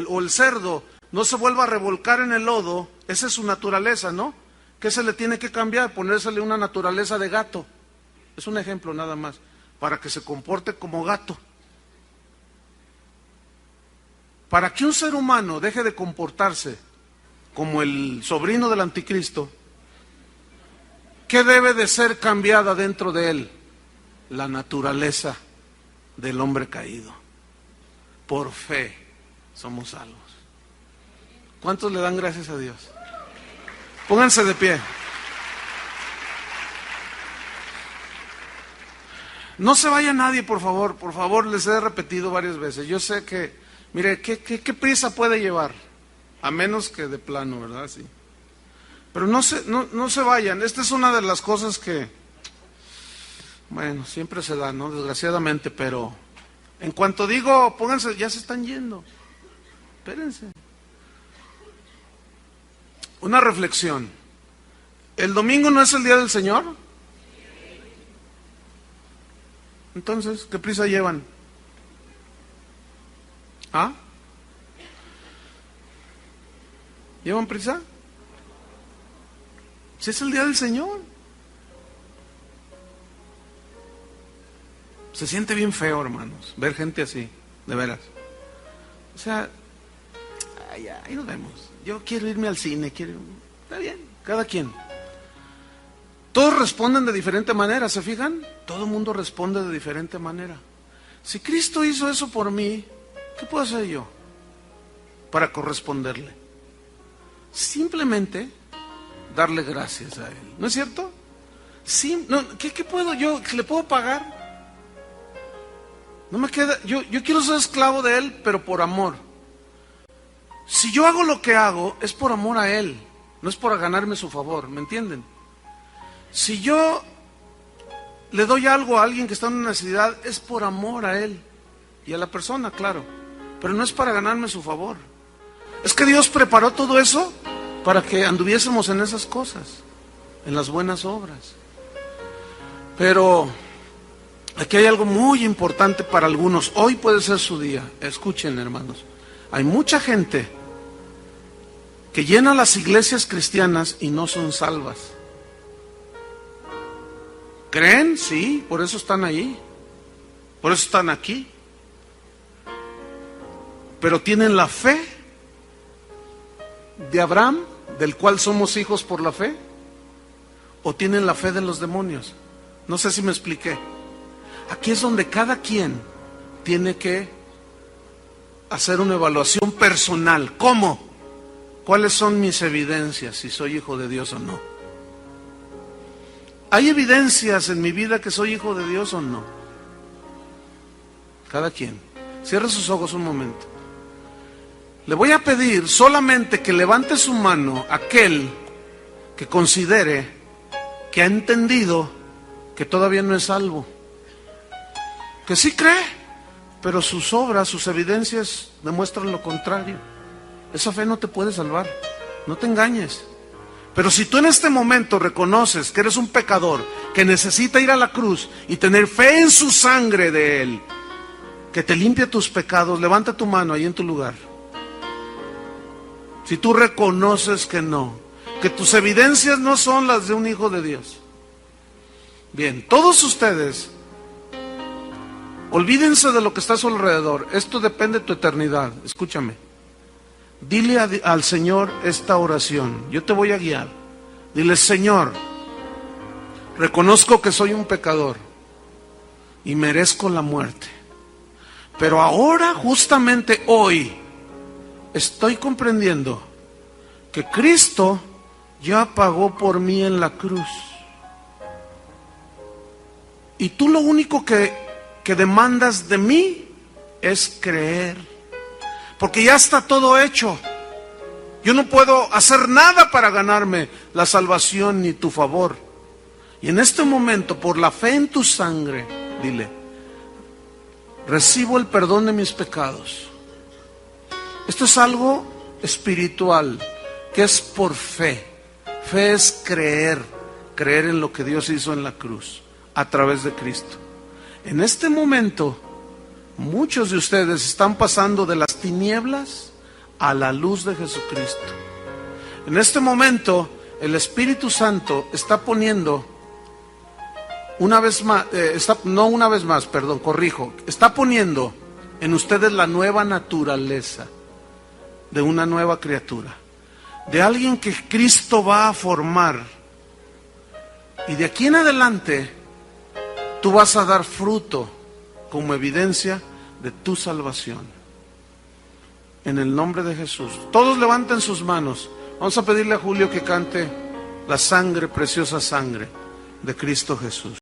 o el cerdo no se vuelva a revolcar en el lodo. Esa es su naturaleza, ¿no? ¿Qué se le tiene que cambiar? Ponérsele una naturaleza de gato. Es un ejemplo nada más, para que se comporte como gato. Para que un ser humano deje de comportarse como el sobrino del anticristo, ¿qué debe de ser cambiada dentro de él? La naturaleza del hombre caído. Por fe somos salvos. ¿Cuántos le dan gracias a Dios? Pónganse de pie. No se vaya nadie, por favor, les he repetido varias veces. Yo sé que, mire, ¿qué prisa puede llevar? A menos que de plano, ¿verdad? Sí. Pero no se vayan. Esta es una de las cosas que, bueno, siempre se da, ¿no? Desgraciadamente, pero en cuanto digo, pónganse, ya se están yendo. Espérense. Una reflexión. ¿El domingo no es el día del Señor? Entonces, ¿qué prisa llevan? ¿Ah? ¿Llevan prisa? Si es el día del Señor. Se siente bien feo, hermanos, ver gente así, de veras. O sea, ahí nos vemos. Yo quiero irme al cine, está bien, cada quien. Todos responden de diferente manera, ¿se fijan? Todo el mundo responde de diferente manera. Si Cristo hizo eso por mí, ¿qué puedo hacer yo para corresponderle? Simplemente darle gracias a Él. ¿No es cierto? Sí, no, ¿qué puedo yo? ¿Le puedo pagar? No me queda, yo quiero ser esclavo de Él, pero por amor. Si yo hago lo que hago, es por amor a Él, no es por ganarme su favor, ¿me entienden? Si yo le doy algo a alguien que está en una necesidad, es por amor a Él y a la persona, claro, pero no es para ganarme su favor. Es que Dios preparó todo eso para que anduviésemos en esas cosas, en las buenas obras. Pero aquí hay algo muy importante para algunos. Hoy puede ser su día. Escuchen, hermanos. Hay mucha gente que llena las iglesias cristianas y no son salvas. ¿Creen? Sí, por eso están ahí. Por eso están aquí. Pero tienen la fe de Abraham, del cual somos hijos por la fe, o tienen la fe de los demonios. No sé si me expliqué. Aquí es donde cada quien tiene que hacer una evaluación personal. ¿Cómo? ¿Cuáles son mis evidencias si soy hijo de Dios o no? ¿Hay evidencias en mi vida que soy hijo de Dios o no? Cada quien. Cierre sus ojos un momento. Le voy a pedir solamente que levante su mano aquel que considere que ha entendido que todavía no es salvo. Que sí cree, pero sus obras, sus evidencias demuestran lo contrario. Esa fe no te puede salvar, no te engañes. Pero si tú en este momento reconoces que eres un pecador, que necesita ir a la cruz y tener fe en su sangre de Él, que te limpie tus pecados, levanta tu mano ahí en tu lugar. Si tú reconoces que no, que tus evidencias no son las de un hijo de Dios. Bien, todos ustedes, olvídense de lo que está a su alrededor. Esto depende de tu eternidad. Escúchame. Dile al Señor esta oración. Yo te voy a guiar. Dile: Señor, reconozco que soy un pecador y merezco la muerte. Pero ahora, justamente hoy, estoy comprendiendo que Cristo ya pagó por mí en la cruz. Y tú lo único que demandas de mí es creer. Porque ya está todo hecho. Yo no puedo hacer nada para ganarme la salvación ni tu favor. Y en este momento, por la fe en tu sangre, dile: recibo el perdón de mis pecados. Esto es algo espiritual, que es por fe. Fe es creer en lo que Dios hizo en la cruz, a través de Cristo. En este momento, muchos de ustedes están pasando de las tinieblas a la luz de Jesucristo. En este momento, el Espíritu Santo está poniendo, está poniendo en ustedes la nueva naturaleza de una nueva criatura, de alguien que Cristo va a formar. Y de aquí en adelante, tú vas a dar fruto como evidencia de tu salvación. En el nombre de Jesús. Todos levanten sus manos. Vamos a pedirle a Julio que cante la sangre, preciosa sangre de Cristo Jesús.